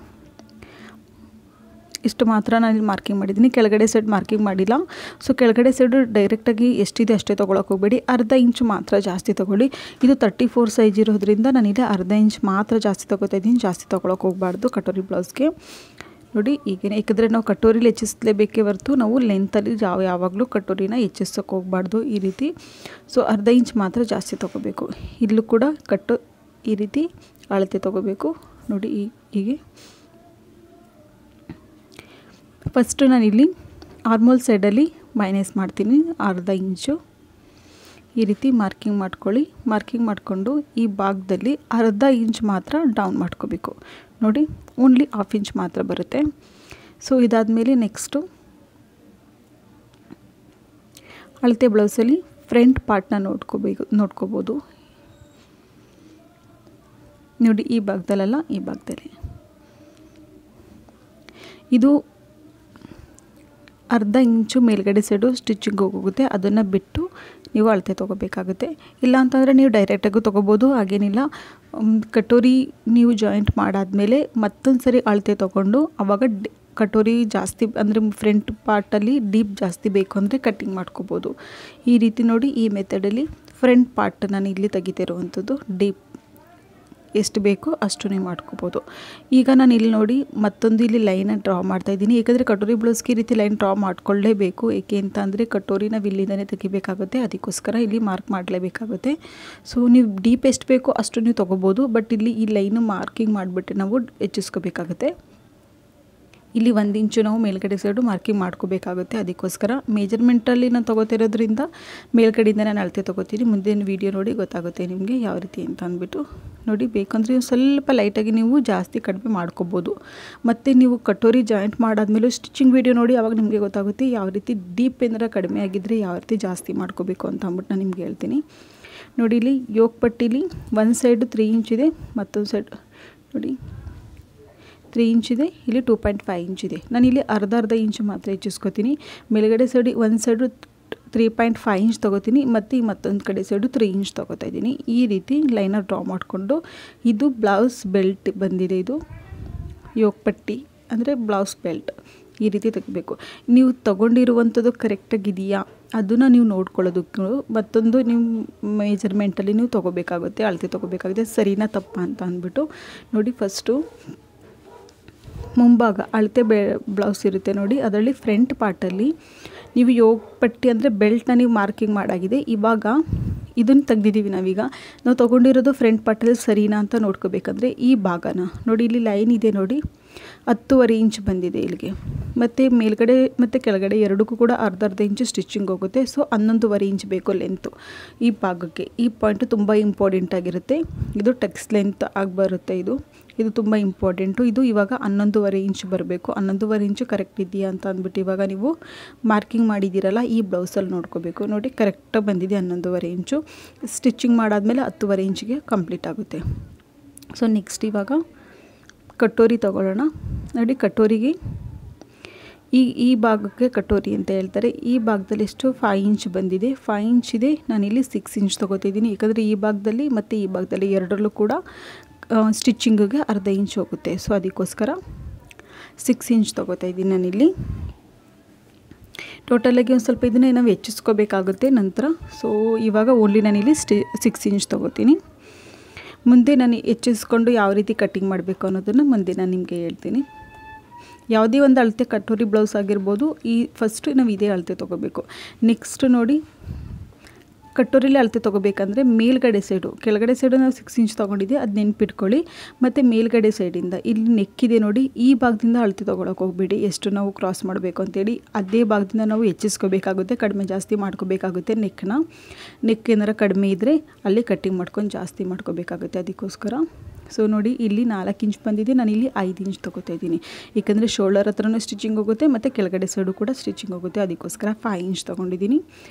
ಇಷ್ಟು ಮಾತ್ರ ನಾನು ಇಲ್ಲಿ ಮಾರ್ಕಿಂಗ್ ಮಾಡಿದ್ದೀನಿ, ಕೆಳಗಡೆ ಸೈಡ್ ಮಾರ್ಕಿಂಗ್ ಮಾಡಿಲ್ಲ. ಸೊ ಕೆಳಗಡೆ ಸೈಡು ಡೈರೆಕ್ಟಾಗಿ ಎಷ್ಟಿದೆ ಅಷ್ಟೇ ತೊಗೊಳಕ್ಕೆ ಹೋಗಬೇಡಿ, ಅರ್ಧ ಇಂಚು ಮಾತ್ರ ಜಾಸ್ತಿ ತೊಗೊಳ್ಳಿ. ಇದು 34 ಸೈಜ್ ಇರೋದ್ರಿಂದ ನಾನಿಲ್ಲಿ ಅರ್ಧ ಇಂಚ್ ಮಾತ್ರ ಜಾಸ್ತಿ ತೊಗೋತಾ ಇದ್ದೀನಿ, ಜಾಸ್ತಿ ತೊಗೊಳಕ್ಕೆ ಹೋಗಬಾರ್ದು ಕಟೋರಿ ಬ್ಲೌಸ್ಗೆ. ನೋಡಿ ಈಗೇನೆ, ಏಕೆಂದರೆ ನಾವು ಕಟೋರಿಲಿ ಹೆಚ್ಚಿಸಲೇಬೇಕೇ ಹೊರತು ನಾವು ಲೆಂತಲ್ಲಿ ಯಾವಾಗಲೂ ಕಟೋರಿನ ಹೆಚ್ಚಿಸೋಕೆ ಹೋಗಬಾರ್ದು ಈ ರೀತಿ. ಸೊ ಅರ್ಧ ಇಂಚ್ ಮಾತ್ರ ಜಾಸ್ತಿ ತೊಗೋಬೇಕು. ಇಲ್ಲೂ ಕೂಡ ಈ ರೀತಿ ಅಳತೆ ತೊಗೋಬೇಕು ನೋಡಿ. ಹೀಗೆ ಫಸ್ಟು ನಾನಿಲ್ಲಿ ಆರ್ಮೋಲ್ ಸೈಡಲ್ಲಿ ಮೈನಸ್ ಮಾಡ್ತೀನಿ ಅರ್ಧ ಇಂಚು. ಈ ರೀತಿ ಮಾರ್ಕಿಂಗ್ ಮಾಡ್ಕೊಳ್ಳಿ. ಮಾರ್ಕಿಂಗ್ ಮಾಡಿಕೊಂಡು ಈ ಭಾಗದಲ್ಲಿ ಅರ್ಧ ಇಂಚ್ ಮಾತ್ರ ಡೌನ್ ಮಾಡ್ಕೋಬೇಕು ನೋಡಿ, ಓನ್ಲಿ 1/2 ಇಂಚ್ ಮಾತ್ರ ಬರುತ್ತೆ. ಸೊ ಇದಾದಮೇಲೆ ನೆಕ್ಸ್ಟು ಅಳತೆ ಬ್ಲೌಸಲ್ಲಿ ಫ್ರಂಟ್ ಪಾರ್ಟ್ನ ನೋಡ್ಕೋಬೋದು ನೋಡಿ. ಈ ಭಾಗದಲ್ಲ, ಈ ಭಾಗದಲ್ಲಿ ಇದು ಅರ್ಧ ಇಂಚು ಮೇಲ್ಗಡೆ ಸೈಡು ಸ್ಟಿಚಿಂಗ್ ಹೋಗುತ್ತೆ, ಅದನ್ನು ಬಿಟ್ಟು ನೀವು ಅಳತೆ ತೊಗೋಬೇಕಾಗುತ್ತೆ. ಇಲ್ಲ ಅಂತಂದರೆ ನೀವು ಡೈರೆಕ್ಟಾಗೂ ತೊಗೋಬೋದು, ಹಾಗೇನಿಲ್ಲ. ಕಟೋರಿ ನೀವು ಜಾಯಿಂಟ್ ಮಾಡಾದಮೇಲೆ ಮತ್ತೊಂದು ಸರಿ ಅಳತೆ ತೊಗೊಂಡು ಆವಾಗ ಕಟೋರಿ ಜಾಸ್ತಿ ಅಂದರೆ ಫ್ರಂಟ್ ಪಾರ್ಟಲ್ಲಿ ಡೀಪ್ ಜಾಸ್ತಿ ಬೇಕು ಅಂದರೆ ಕಟ್ಟಿಂಗ್ ಮಾಡ್ಕೋಬೋದು. ಈ ರೀತಿ ನೋಡಿ, ಈ ಮೆಥಡಲ್ಲಿ ಫ್ರಂಟ್ ಪಾರ್ಟ್ ನಾನು ಇಲ್ಲಿ ತೆಗಿತಿರುವಂಥದ್ದು ಡೀಪ್ ಎಷ್ಟು ಬೇಕೋ ಅಷ್ಟು ನೀವು ಮಾಡ್ಕೋಬೋದು. ಈಗ ನಾನು ಇಲ್ಲಿ ನೋಡಿ ಮತ್ತೊಂದು ಇಲ್ಲಿ ಲೈನ ಡ್ರಾ ಮಾಡ್ತಾಯಿದ್ದೀನಿ, ಏಕೆಂದರೆ ಕಟೋರಿ ಬ್ಲೌಸ್ಗೆ ಈ ರೀತಿ ಲೈನ್ ಡ್ರಾ ಮಾಡ್ಕೊಳ್ಳೇಬೇಕು. ಏಕೆ ಅಂತ ಅಂದರೆ ಕಟೋರಿನ ಇಲ್ಲಿಂದನೇ ತೆಗಿಬೇಕಾಗುತ್ತೆ, ಅದಕ್ಕೋಸ್ಕರ ಇಲ್ಲಿ ಮಾರ್ಕ್ ಮಾಡಲೇಬೇಕಾಗುತ್ತೆ. ಸೊ ನೀವು ಡೀಪ್ ಎಷ್ಟು ಬೇಕೋ ಅಷ್ಟು ನೀವು ತೊಗೋಬೋದು, ಬಟ್ ಇಲ್ಲಿ ಈ ಲೈನು ಮಾರ್ಕಿಂಗ್ ಮಾಡಿಬಿಟ್ಟು ನಾವು ಹೆಚ್ಚಿಸ್ಕೋಬೇಕಾಗುತ್ತೆ. ಇಲ್ಲಿ 1 ಇಂಚು ನಾವು ಮೇಲ್ಗಡೆ ಸೈಡು ಮಾರ್ಕಿಂಗ್ ಮಾಡ್ಕೋಬೇಕಾಗುತ್ತೆ. ಅದಕ್ಕೋಸ್ಕರ ಮೆಜರ್ಮೆಂಟಲ್ಲಿ ನಾನು ತೊಗೋತಿರೋದ್ರಿಂದ ಮೇಲ್ಗಡೆಯಿಂದ ನಾನು ಅಳತೆ ತೊಗೋತೀನಿ. ಮುಂದಿನ ವೀಡಿಯೋ ನೋಡಿ ಗೊತ್ತಾಗುತ್ತೆ ನಿಮಗೆ ಯಾವ ರೀತಿ ಅಂತ ಅಂದ್ಬಿಟ್ಟು. ನೋಡಿ ಬೇಕಂದರೆ ಸ್ವಲ್ಪ ಲೈಟಾಗಿ ನೀವು ಜಾಸ್ತಿ ಕಡಿಮೆ ಮಾಡ್ಕೋಬೋದು. ಮತ್ತು ನೀವು ಕಟೋರಿ ಜಾಯಿಂಟ್ ಮಾಡಾದ್ಮೇಲೆ ಸ್ಟಿಚಿಂಗ್ ವೀಡಿಯೋ ನೋಡಿ ಆವಾಗ ನಿಮಗೆ ಗೊತ್ತಾಗುತ್ತೆ ಯಾವ ರೀತಿ ಡೀಪ್ ಏನಾರ ಕಡಿಮೆ ಆಗಿದ್ದರೆ ಯಾವ ರೀತಿ ಜಾಸ್ತಿ ಮಾಡ್ಕೋಬೇಕು ಅಂತ ಅಂದ್ಬಿಟ್ಟು ನಾನು ನಿಮ್ಗೆ ಹೇಳ್ತೀನಿ. ನೋಡಿ ಇಲ್ಲಿ ಯೋಕ್ ಪಟ್ಟಿಲಿ ಒಂದು ಸೈಡ್ 3 ಇಂಚಿದೆ, ಮತ್ತೊಂದು ಸೈಡ್ ನೋಡಿ 3 ಇಂಚಿದೆ, ಇಲ್ಲಿ 2.5 ಇಂಚಿದೆ. ನಾನಿಲ್ಲಿ ಅರ್ಧ ಇಂಚು ಮಾತ್ರ ಹೆಚ್ಚಿಸ್ಕೊತೀನಿ. ಮೇಲ್ಗಡೆ ಸೈಡ್ ಒಂದು ಸೈಡು 3.5 ಇಂಚ್ ತೊಗೋತೀನಿ ಮತ್ತು ಮತ್ತೊಂದು ಕಡೆ ಸೈಡು 3 ಇಂಚ್ ತೊಗೋತಾ ಇದ್ದೀನಿ. ಈ ರೀತಿ ಲೈನರ್ ಡ್ರಾ ಮಾಡಿಕೊಂಡು ಇದು ಬ್ಲೌಸ್ ಬೆಲ್ಟ್ ಬಂದಿದೆ. ಇದು ಯೋಕ್ ಪಟ್ಟಿ ಅಂದರೆ ಬ್ಲೌಸ್ ಬೆಲ್ಟ್ ಈ ರೀತಿ ತೆಗಿಬೇಕು. ನೀವು ತೊಗೊಂಡಿರುವಂಥದ್ದು ಕರೆಕ್ಟಾಗಿದೆಯಾ ಅದನ್ನು ನೀವು ನೋಡ್ಕೊಳ್ಳೋದಕ್ಕೆ ಮತ್ತೊಂದು ನೀವು ಮೆಜರ್ಮೆಂಟಲ್ಲಿ ನೀವು ತೊಗೋಬೇಕಾಗುತ್ತೆ, ಅಳತೆ ತೊಗೋಬೇಕಾಗುತ್ತೆ, ಸರಿನಾ ತಪ್ಪಾ ಅಂತ ಅಂದ್ಬಿಟ್ಟು. ನೋಡಿ ಫಸ್ಟು ಮುಂಭಾಗ ಅಳತೆ ಬ್ಲೌಸ್ ಇರುತ್ತೆ ನೋಡಿ, ಅದರಲ್ಲಿ ಫ್ರಂಟ್ ಪಾರ್ಟಲ್ಲಿ ನೀವು ಯೋಕ್ ಪಟ್ಟಿ ಅಂದರೆ ಬೆಲ್ಟ್ನ ನೀವು ಮಾರ್ಕಿಂಗ್ ಮಾಡಾಗಿದೆ. ಇವಾಗ ಇದನ್ನು ತೆಗ್ದಿದ್ದೀವಿ ನಾವೀಗ. ನಾವು ತೊಗೊಂಡಿರೋದು ಫ್ರಂಟ್ ಪಾರ್ಟಲ್ಲಿ ಸರಿನಾ ಅಂತ ನೋಡ್ಕೋಬೇಕಂದ್ರೆ ಈ ಭಾಗನ ನೋಡಿ, ಇಲ್ಲಿ ಲೈನ್ ಇದೆ ನೋಡಿ, 10.5 ಇಂಚ್ ಬಂದಿದೆ ಇಲ್ಲಿಗೆ. ಮತ್ತು ಮೇಲ್ಗಡೆ ಮತ್ತು ಕೆಳಗಡೆ ಎರಡಕ್ಕೂ ಕೂಡ ಅರ್ಧ ಇಂಚು ಸ್ಟಿಚಿಂಗ್ ಹೋಗುತ್ತೆ. ಸೊ 11.5 ಇಂಚ್ ಬೇಕು ಲೆಂತು ಈ ಭಾಗಕ್ಕೆ. ಈ ಪಾಯಿಂಟು ತುಂಬ ಇಂಪಾರ್ಟೆಂಟ್ ಆಗಿರುತ್ತೆ. ಇದು ಟೆಕ್ಸ್ ಲೆಂತ್ ಆಗಿ ಬರುತ್ತೆ. ಇದು ತುಂಬ ಇಂಪಾರ್ಟೆಂಟು. ಇದು ಇವಾಗ 11.5 ಇಂಚ್ ಬರಬೇಕು. 11.5 ಇಂಚು ಕರೆಕ್ಟ್ ಇದೆಯಾ ಅಂತ ಅಂದ್ಬಿಟ್ಟು ಇವಾಗ ನೀವು ಮಾರ್ಕಿಂಗ್ ಮಾಡಿದ್ದೀರಲ್ಲ ಈ ಬ್ಲೌಸಲ್ಲಿ ನೋಡ್ಕೋಬೇಕು. ನೋಡಿ ಕರೆಕ್ಟಾಗಿ ಬಂದಿದೆ 11.5 ಇಂಚು. ಸ್ಟಿಚಿಂಗ್ ಮಾಡಾದಮೇಲೆ 10.5 ಇಂಚಿಗೆ ಕಂಪ್ಲೀಟ್ ಆಗುತ್ತೆ. ಸೊ ನೆಕ್ಸ್ಟ್ ಇವಾಗ ಕಟೋರಿ ತೊಗೊಳ್ಳೋಣ. ನೋಡಿ ಕಟೋರಿಗೆ ಈ ಭಾಗಕ್ಕೆ ಕಟೋರಿ ಅಂತ ಹೇಳ್ತಾರೆ. ಈ ಭಾಗದಲ್ಲಿ ಎಷ್ಟು 5 ಇಂಚ್ ಬಂದಿದೆ, 5 ಇಂಚ್ ಇದೆ. ನಾನಿಲ್ಲಿ 6 ಇಂಚ್ ತೊಗೋತಿದ್ದೀನಿ. ಯಾಕಂದರೆ ಈ ಭಾಗದಲ್ಲಿ ಮತ್ತು ಈ ಭಾಗದಲ್ಲಿ ಎರಡರಲ್ಲೂ ಕೂಡ ಸ್ಟಿಚಿಂಗಿಗೆ ಅರ್ಧ ಇಂಚ್ ಹೋಗುತ್ತೆ. ಸೊ ಅದಕ್ಕೋಸ್ಕರ 6 ಇಂಚ್ ತೊಗೋತಾ ಇದ್ದೀನಿ ನಾನಿಲ್ಲಿ. ಟೋಟಲಾಗಿ ಒಂದು ಸ್ವಲ್ಪ ಇದನ್ನೇ ನಾವು ಹೆಚ್ಚಿಸ್ಕೋಬೇಕಾಗುತ್ತೆ ನಂತರ. ಸೊ ಇವಾಗ ಓನ್ಲಿ ನಾನಿಲ್ಲಿ 6 ಇಂಚ್ ತೊಗೋತೀನಿ. ಮುಂದೆ ನಾನು ಹೆಚ್ಚಿಸ್ಕೊಂಡು ಯಾವ ರೀತಿ ಕಟ್ಟಿಂಗ್ ಮಾಡಬೇಕು ಅನ್ನೋದನ್ನು ಮುಂದೆ ನಾನು ನಿಮಗೆ ಹೇಳ್ತೀನಿ. ಯಾವುದೇ ಒಂದು ಅಳತೆ ಕಟೋರಿ ಬ್ಲೌಸ್ ಆಗಿರ್ಬೋದು, ಈ ಫಸ್ಟು ನಾವು ಇದೇ ಅಳತೆ ತೊಗೋಬೇಕು. ನೆಕ್ಸ್ಟ್ ನೋಡಿ ಕಟೋರಿಲಿ ಅಳತೆ ತೊಗೋಬೇಕಂದ್ರೆ ಮೇಲ್ಗಡೆ ಸೈಡು, ಕೆಳಗಡೆ ಸೈಡು ನಾವು 6 ಇಂಚ್ ತೊಗೊಂಡಿದ್ದೆ, ಅದು ನೆನ್ಪಿಟ್ಕೊಳ್ಳಿ. ಮತ್ತು ಮೇಲ್ಗಡೆ ಸೈಡಿಂದ ಇಲ್ಲಿ ನೆಕ್ಕಿದೆ ನೋಡಿ, ಈ ಭಾಗದಿಂದ ಅಳತೆ ತೊಗೊಳಕ್ಕೆ ಹೋಗ್ಬೇಡಿ ಎಷ್ಟು ನಾವು ಕ್ರಾಸ್ ಮಾಡಬೇಕು ಅಂತೇಳಿ. ಅದೇ ಭಾಗದಿಂದ ನಾವು ಹೆಚ್ಚಿಸ್ಕೋಬೇಕಾಗುತ್ತೆ, ಕಡಿಮೆ ಜಾಸ್ತಿ ಮಾಡ್ಕೋಬೇಕಾಗುತ್ತೆ. ನೆಕ್ ಏನಾರ ಕಡಿಮೆ ಇದ್ದರೆ ಅಲ್ಲಿ ಕಟ್ಟಿಂಗ್ ಮಾಡ್ಕೊಂಡು ಜಾಸ್ತಿ ಮಾಡ್ಕೋಬೇಕಾಗುತ್ತೆ. ಅದಕ್ಕೋಸ್ಕರ ಸೊ ನೋಡಿ ಇಲ್ಲಿ 4 ಇಂಚ್ ಬಂದಿದೆ, ನಾನಿಲ್ಲಿ 5 ಇಂಚ್ ತೊಗೋತಾ ಇದ್ದೀನಿ. ಏಕೆಂದರೆ ಶೋಲ್ಡರ್ ಹತ್ರನೂ ಸ್ಟಿಚಿಂಗ್ ಹೋಗುತ್ತೆ ಮತ್ತು ಕೆಳಗಡೆ ಸೈಡು ಕೂಡ ಸ್ಟಿಚಿಂಗ್ ಹೋಗುತ್ತೆ. ಅದಕ್ಕೋಸ್ಕರ 5 ಇಂಚ್ ತೊಗೊಂಡಿದ್ದೀನಿ.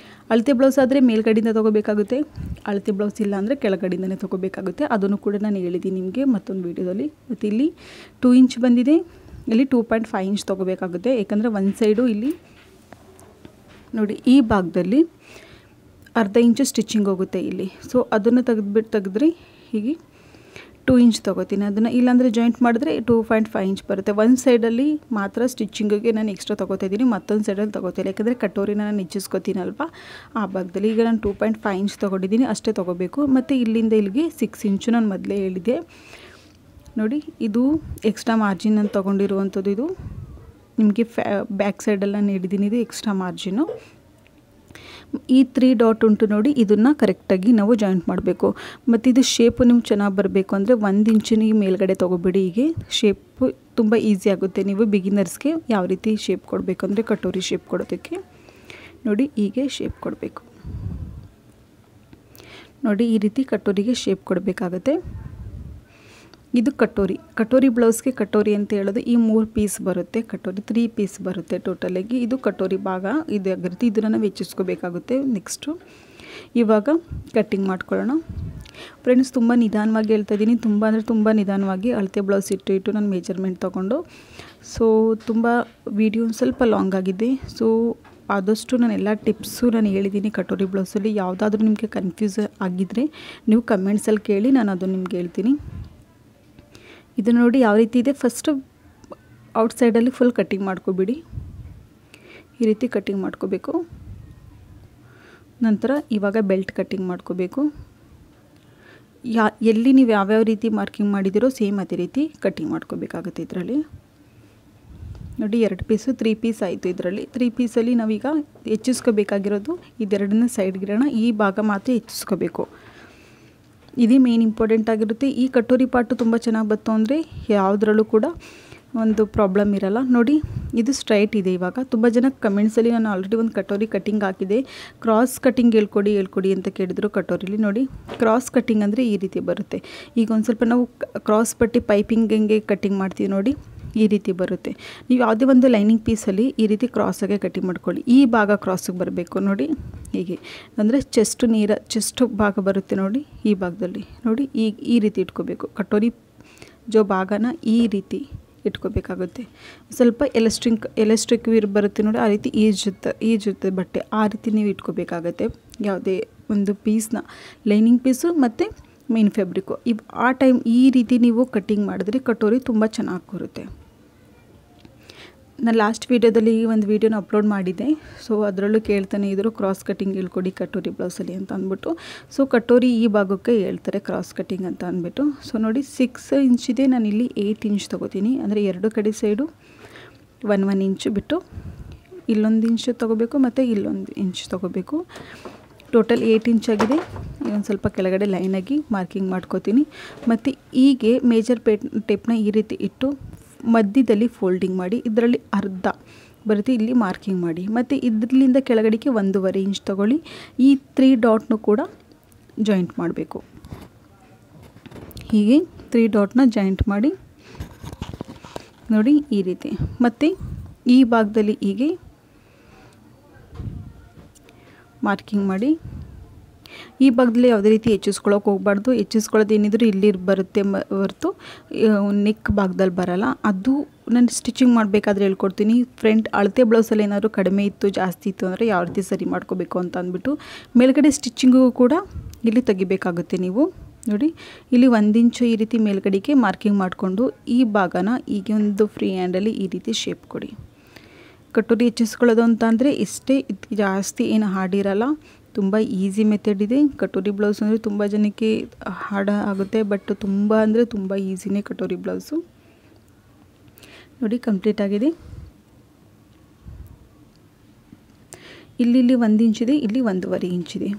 ಅಳತೆ ಬ್ಲೌಸ್ ಆದರೆ ಮೇಲ್ಗಡೆಯಿಂದ ತೊಗೋಬೇಕಾಗುತ್ತೆ, ಅಳತೆ ಬ್ಲೌಸ್ ಇಲ್ಲ ಅಂದರೆ ಕೆಳಗಡೆಯಿಂದನೇ ತೊಗೋಬೇಕಾಗುತ್ತೆ. ಅದನ್ನು ಕೂಡ ನಾನು ಹೇಳಿದ್ದೀನಿ ನಿಮಗೆ ಮತ್ತೊಂದು ವೀಡಿಯೋದಲ್ಲಿ. ಮತ್ತು ಇಲ್ಲಿ 2 ಇಂಚ್ ಬಂದಿದೆ, ಇಲ್ಲಿ 2.5 ಇಂಚ್ ತೊಗೋಬೇಕಾಗುತ್ತೆ. ಏಕೆಂದರೆ ಒಂದು ಸೈಡು ಇಲ್ಲಿ ನೋಡಿ ಈ ಭಾಗದಲ್ಲಿ ಅರ್ಧ ಇಂಚು ಸ್ಟಿಚಿಂಗ್ ಹೋಗುತ್ತೆ ಇಲ್ಲಿ. ಸೊ ಅದನ್ನು ತೆಗೆದ್ರೆ ಹೀಗೆ 2 ಇಂಚ್ ತೊಗೋತೀನಿ. ಅದನ್ನು ಇಲ್ಲಾಂದರೆ ಜಾಯಿಂಟ್ ಮಾಡಿದ್ರೆ 2.5 ಇಂಚ್ ಬರುತ್ತೆ. ಒಂದು ಸೈಡಲ್ಲಿ ಮಾತ್ರ ಸ್ಟಿಚಿಂಗಿಗೆ ನಾನು ಎಕ್ಸ್ಟ್ರಾ ತೊಗೋತಾ ಇದ್ದೀನಿ, ಮತ್ತೊಂದು ಸೈಡಲ್ಲಿ ತೊಗೋತಿಲ್ಲ. ಯಾಕಂದರೆ ಕಟೋರಿನ ನಾನು ಹೆಚ್ಚಿಸ್ಕೊತೀನಲ್ವ ಆ ಭಾಗದಲ್ಲಿ. ಈಗ ನಾನು 2.5 ಇಂಚ್ ತೊಗೊಂಡಿದ್ದೀನಿ, ಅಷ್ಟೇ ತೊಗೋಬೇಕು. ಮತ್ತು ಇಲ್ಲಿಂದ ಇಲ್ಲಿಗೆ 6 ಇಂಚು ನಾನು ಮೊದಲೇ ಹೇಳಿದೆ ನೋಡಿ. ಇದು ಎಕ್ಸ್ಟ್ರಾ ಮಾರ್ಜಿನ್ ನಾನು ತೊಗೊಂಡಿರುವಂಥದ್ದು. ಇದು ನಿಮಗೆ ಬ್ಯಾಕ್ ಸೈಡಲ್ಲಿ ನಾನು ಹೇಳಿದ್ದೀನಿ, ಇದು ಎಕ್ಸ್ಟ್ರಾ ಮಾರ್ಜಿನು. ಈ 3 ಡಾಟ್ ಉಂಟು ನೋಡಿ, ಇದನ್ನು ಕರೆಕ್ಟಾಗಿ ನಾವು ಜಾಯಿಂಟ್ ಮಾಡಬೇಕು. ಮತ್ತು ಇದು ಶೇಪು ನಿಮ್ಗೆ ಚೆನ್ನಾಗಿ ಬರಬೇಕು ಅಂದರೆ 1 ಇಂಚಿನ ಮೇಲ್ಗಡೆ ತೊಗೋಬೇಡಿ. ಹೀಗೆ ಶೇಪು ತುಂಬ ಈಸಿ ಆಗುತ್ತೆ. ನೀವು ಬಿಗಿನರ್ಸ್ಗೆ ಯಾವ ರೀತಿ ಶೇಪ್ ಕೊಡಬೇಕು ಅಂದರೆ ಕಟೋರಿ ಶೇಪ್ ಕೊಡೋದಕ್ಕೆ ನೋಡಿ ಹೀಗೆ ಶೇಪ್ ಕೊಡಬೇಕು. ನೋಡಿ ಈ ರೀತಿ ಕಟೋರಿಗೆ ಶೇಪ್ ಕೊಡಬೇಕಾಗತ್ತೆ. ಇದು ಕಟೋರಿ ಬ್ಲೌಸ್ಗೆ ಕಟೋರಿ ಅಂತ ಹೇಳೋದು ಈ 3 ಪೀಸ್ ಬರುತ್ತೆ. ಕಟೋರಿ 3 ಪೀಸ್ ಬರುತ್ತೆ ಟೋಟಲಾಗಿ. ಇದು ಕಟೋರಿ ಭಾಗ ಇದಾಗಿರುತ್ತೆ. ಇದನ್ನು ನಾವು ಹೆಚ್ಚಿಸ್ಕೋಬೇಕಾಗುತ್ತೆ. ನೆಕ್ಸ್ಟು ಇವಾಗ ಕಟ್ಟಿಂಗ್ ಮಾಡ್ಕೊಳ್ಳೋಣ. ಫ್ರೆಂಡ್ಸ್ ತುಂಬ ನಿಧಾನವಾಗಿ ಹೇಳ್ತಾ ಇದ್ದೀನಿ, ತುಂಬ ಅಂದರೆ ತುಂಬ ನಿಧಾನವಾಗಿ. ಅಳತೆ ಬ್ಲೌಸ್ ಇಟ್ಟು ನಾನು ಮೆಜರ್ಮೆಂಟ್ ತೊಗೊಂಡು. ಸೊ ತುಂಬ ವಿಡಿಯೋ ಸ್ವಲ್ಪ ಲಾಂಗ್ ಆಗಿದೆ. ಸೊ ಆದಷ್ಟು ನಾನು ಎಲ್ಲ ಟಿಪ್ಸು ನಾನು ಹೇಳಿದ್ದೀನಿ ಕಟೋರಿ ಬ್ಲೌಸಲ್ಲಿ. ಯಾವುದಾದ್ರೂ ನಿಮಗೆ ಕನ್ಫ್ಯೂಸ್ ಆಗಿದ್ದರೆ ನೀವು ಕಮೆಂಟ್ಸಲ್ಲಿ ಕೇಳಿ, ನಾನು ಅದನ್ನು ನಿಮ್ಗೆ ಹೇಳ್ತೀನಿ. ಇದು ನೋಡಿ ಯಾವ ರೀತಿ ಇದೆ. ಫಸ್ಟು ಔಟ್ಸೈಡಲ್ಲಿ ಫುಲ್ ಕಟ್ಟಿಂಗ್ ಮಾಡ್ಕೊಬಿಡಿ. ಈ ರೀತಿ ಕಟ್ಟಿಂಗ್ ಮಾಡ್ಕೋಬೇಕು. ನಂತರ ಇವಾಗ ಬೆಲ್ಟ್ ಕಟ್ಟಿಂಗ್ ಮಾಡ್ಕೋಬೇಕು. ಎಲ್ಲಿ ನೀವು ಯಾವ್ಯಾವ ರೀತಿ ಮಾರ್ಕಿಂಗ್ ಮಾಡಿದಿರೋ ಸೇಮ್ ಅದೇ ರೀತಿ ಕಟ್ಟಿಂಗ್ ಮಾಡ್ಕೋಬೇಕಾಗುತ್ತೆ. ಇದರಲ್ಲಿ ನೋಡಿ 2 ಪೀಸು 3 ಪೀಸ್ ಆಯಿತು. ಇದರಲ್ಲಿ 3 ಪೀಸಲ್ಲಿ ನಾವೀಗ ಹೆಚ್ಚಿಸ್ಕೋಬೇಕಾಗಿರೋದು ಇದೆರಡನ್ನ ಸೈಡ್ಗಿರೋಣ. ಈ ಭಾಗ ಮಾತ್ರ ಹೆಚ್ಚಿಸ್ಕೋಬೇಕು. ಇದೇ ಮೇನ್ ಇಂಪಾರ್ಟೆಂಟ್ ಆಗಿರುತ್ತೆ. ಈ ಕಟೋರಿ ಪಾರ್ಟು ತುಂಬ ಚೆನ್ನಾಗಿ ಬಂತು ಅಂದರೆ ಯಾವುದ್ರಲ್ಲೂ ಕೂಡ ಒಂದು ಪ್ರಾಬ್ಲಮ್ ಇರಲ್ಲ. ನೋಡಿ ಇದು ಸ್ಟ್ರೈಟ್ ಇದೆ. ಇವಾಗ ತುಂಬ ಜನ ಕಮೆಂಟ್ಸಲ್ಲಿ ನಾನು ಆಲ್ರೆಡಿ ಒಂದು ಕಟೋರಿ ಕಟ್ಟಿಂಗ್ ಹಾಕಿದೆ, ಕ್ರಾಸ್ ಕಟ್ಟಿಂಗ್ ಹೇಳ್ಕೊಡಿ ಅಂತ ಕೇಳಿದ್ರು ಕಟೋರಿಲಿ. ನೋಡಿ ಕ್ರಾಸ್ ಕಟ್ಟಿಂಗ್ ಅಂದರೆ ಈ ರೀತಿ ಬರುತ್ತೆ. ಈಗ ಒಂದು ಸ್ವಲ್ಪ ನಾವು ಕ್ರಾಸ್ ಪಟ್ಟಿ ಪೈಪಿಂಗ್ ಹೆಂಗೆ ಕಟ್ಟಿಂಗ್ ಮಾಡ್ತೀವಿ ನೋಡಿ ಈ ರೀತಿ ಬರುತ್ತೆ. ನೀವು ಯಾವುದೇ ಒಂದು ಲೈನಿಂಗ್ ಪೀಸಲ್ಲಿ ಈ ರೀತಿ ಕ್ರಾಸಾಗೆ ಕಟ್ಟಿಂಗ್ ಮಾಡ್ಕೊಳ್ಳಿ. ಈ ಭಾಗ ಕ್ರಾಸಿಗೆ ಬರಬೇಕು ನೋಡಿ ಹೀಗೆ, ಅಂದರೆ ಚೆಸ್ಟ್ ಭಾಗ ಬರುತ್ತೆ ನೋಡಿ ಈ ಭಾಗದಲ್ಲಿ ನೋಡಿ ಈ ರೀತಿ ಇಟ್ಕೋಬೇಕು. ಕಟೋರಿ ಜೋ ಭಾಗನ ಈ ರೀತಿ ಇಟ್ಕೋಬೇಕಾಗುತ್ತೆ. ಸ್ವಲ್ಪ ಎಲಾಸ್ಟಿಕ್ ಬರುತ್ತೆ ನೋಡಿ, ಆ ರೀತಿ ಈಜುತ್ತೆ ಬಟ್ಟೆ, ಆ ರೀತಿ ನೀವು ಇಟ್ಕೋಬೇಕಾಗತ್ತೆ. ಯಾವುದೇ ಒಂದು ಪೀಸ್ನ ಲೈನಿಂಗ್ ಪೀಸು ಮತ್ತು ಮೇನ್ ಫ್ಯಾಬ್ರಿಕ್ಕು ಆ ಟೈಮ್ ಈ ರೀತಿ ನೀವು ಕಟ್ಟಿಂಗ್ ಮಾಡಿದ್ರೆ ಕಟೋರಿ ತುಂಬ ಚೆನ್ನಾಗಿ ಬರುತ್ತೆ. ನಾನು ಲಾಸ್ಟ್ ವೀಡಿಯೋದಲ್ಲಿ ಒಂದು ವೀಡಿಯೋನ ಅಪ್ಲೋಡ್ ಮಾಡಿದ್ದೆ. ಸೊ ಅದರಲ್ಲೂ ಕೇಳ್ತಾನೆ ಇದ್ದರು ಕ್ರಾಸ್ ಕಟ್ಟಿಂಗ್ ಹೇಳ್ಕೊಡಿ ಕಟೋರಿ ಬ್ಲೌಸಲ್ಲಿ ಅಂತ ಅಂದ್ಬಿಟ್ಟು. ಸೊ ಕಟೋರಿ ಈ ಭಾಗಕ್ಕೆ ಹೇಳ್ತಾರೆ ಕ್ರಾಸ್ ಕಟ್ಟಿಂಗ್ ಅಂತ ಅಂದ್ಬಿಟ್ಟು. ಸೊ ನೋಡಿ 6 ಇಂಚಿದೆ, ನಾನಿಲ್ಲಿ 8 ಇಂಚ್ ತೊಗೋತೀನಿ. ಅಂದರೆ ಎರಡು ಕಡೆ ಸೈಡು 1 ಇಂಚು ಬಿಟ್ಟು ಇಲ್ಲೊಂದು ಇಂಚು ತೊಗೋಬೇಕು ಮತ್ತು ಇಲ್ಲೊಂದು ಇಂಚ್ ತೊಗೋಬೇಕು. ಟೋಟಲ್ 8 ಇಂಚ್ ಆಗಿದೆ. ಒಂದು ಸ್ವಲ್ಪ ಕೆಳಗಡೆ ಲೈನಾಗಿ ಮಾರ್ಕಿಂಗ್ ಮಾಡ್ಕೋತೀನಿ. ಮತ್ತು ಹೀಗೆ ಮೇಜರ್ ಟೇಪ್ನ ಈ ರೀತಿ ಇಟ್ಟು ಮಧ್ಯದಲ್ಲಿ ಫೋಲ್ಡಿಂಗ್ ಮಾಡಿ ಇದರಲ್ಲಿ ಅರ್ಧ ಬರುತ್ತೆ, ಇಲ್ಲಿ ಮಾರ್ಕಿಂಗ್ ಮಾಡಿ. ಮತ್ತು ಇದರಿಂದ ಕೆಳಗಡೆಗೆ 1.5 ಇಂಚ್ ತೊಗೊಳ್ಳಿ. ಈ 3 ಡಾಟ್ನು ಕೂಡ ಜಾಯಿಂಟ್ ಮಾಡಬೇಕು. ಹೀಗೆ 3 ಡಾಟ್ನ ಜಾಯಿಂಟ್ ಮಾಡಿ ನೋಡಿ ಈ ರೀತಿ. ಮತ್ತು ಈ ಭಾಗದಲ್ಲಿ ಹೀಗೆ ಮಾರ್ಕಿಂಗ್ ಮಾಡಿ. ಈ ಭಾಗದಲ್ಲಿ ಯಾವುದೇ ರೀತಿ ಹೆಚ್ಚಿಸ್ಕೊಳ್ಳೋಕೆ ಹೋಗಬಾರ್ದು. ಹೆಚ್ಚಿಸ್ಕೊಳ್ಳೋದು ಏನಿದ್ರು ಇಲ್ಲಿ ಬರುತ್ತೆ ಹೊರತು ನೆಕ್ ಭಾಗದಲ್ಲಿ ಬರಲ್ಲ. ಅದು ನಾನು ಸ್ಟಿಚಿಂಗ್ ಮಾಡಬೇಕಾದ್ರೆ ಹೇಳ್ಕೊಡ್ತೀನಿ. ಫ್ರಂಟ್ ಅಳತೆ ಬ್ಲೌಸಲ್ಲಿ ಏನಾದರೂ ಕಡಿಮೆ ಇತ್ತು ಜಾಸ್ತಿ ಇತ್ತು ಅಂದರೆ ಯಾವ ರೀತಿ ಸರಿ ಮಾಡ್ಕೋಬೇಕು ಅಂತ ಅಂದ್ಬಿಟ್ಟು. ಮೇಲ್ಗಡೆ ಸ್ಟಿಚಿಂಗು ಕೂಡ ಇಲ್ಲಿ ತೆಗಿಬೇಕಾಗುತ್ತೆ ನೀವು ನೋಡಿ. ಇಲ್ಲಿ 1 ಇಂಚು ಈ ರೀತಿ ಮೇಲ್ಗಡೆಗೆ ಮಾರ್ಕಿಂಗ್ ಮಾಡಿಕೊಂಡು ಈ ಭಾಗನ ಈಗ ಒಂದು ಫ್ರೀ ಹ್ಯಾಂಡಲ್ಲಿ ಈ ರೀತಿ ಶೇಪ್ ಕೊಡಿ. ಕಟೋರಿ ಹೆಚ್ಚಿಸ್ಕೊಳ್ಳೋದು ಅಂತ ಅಂದರೆ ಇಷ್ಟೇ, ಜಾಸ್ತಿ ಏನು ಹಾರ್ಡಿರಲ್ಲ, ತುಂಬ ಈಸಿ ಮೆಥಡ್ ಇದೆ. ಕಟೋರಿ ಬ್ಲೌಸ್ ಅಂದರೆ ತುಂಬ ಜನಕ್ಕೆ ಹಾರ್ಡ್ ಆಗುತ್ತೆ, ಬಟ್ ತುಂಬ ಅಂದರೆ ತುಂಬ ಈಸಿನೇ ಕಟೋರಿ ಬ್ಲೌಸು. ನೋಡಿ ಕಂಪ್ಲೀಟ್ ಆಗಿದೆ. ಇಲ್ಲಿ 1 ಇಂಚಿದೆ, ಇಲ್ಲಿ 1.5 ಇಂಚಿದೆ.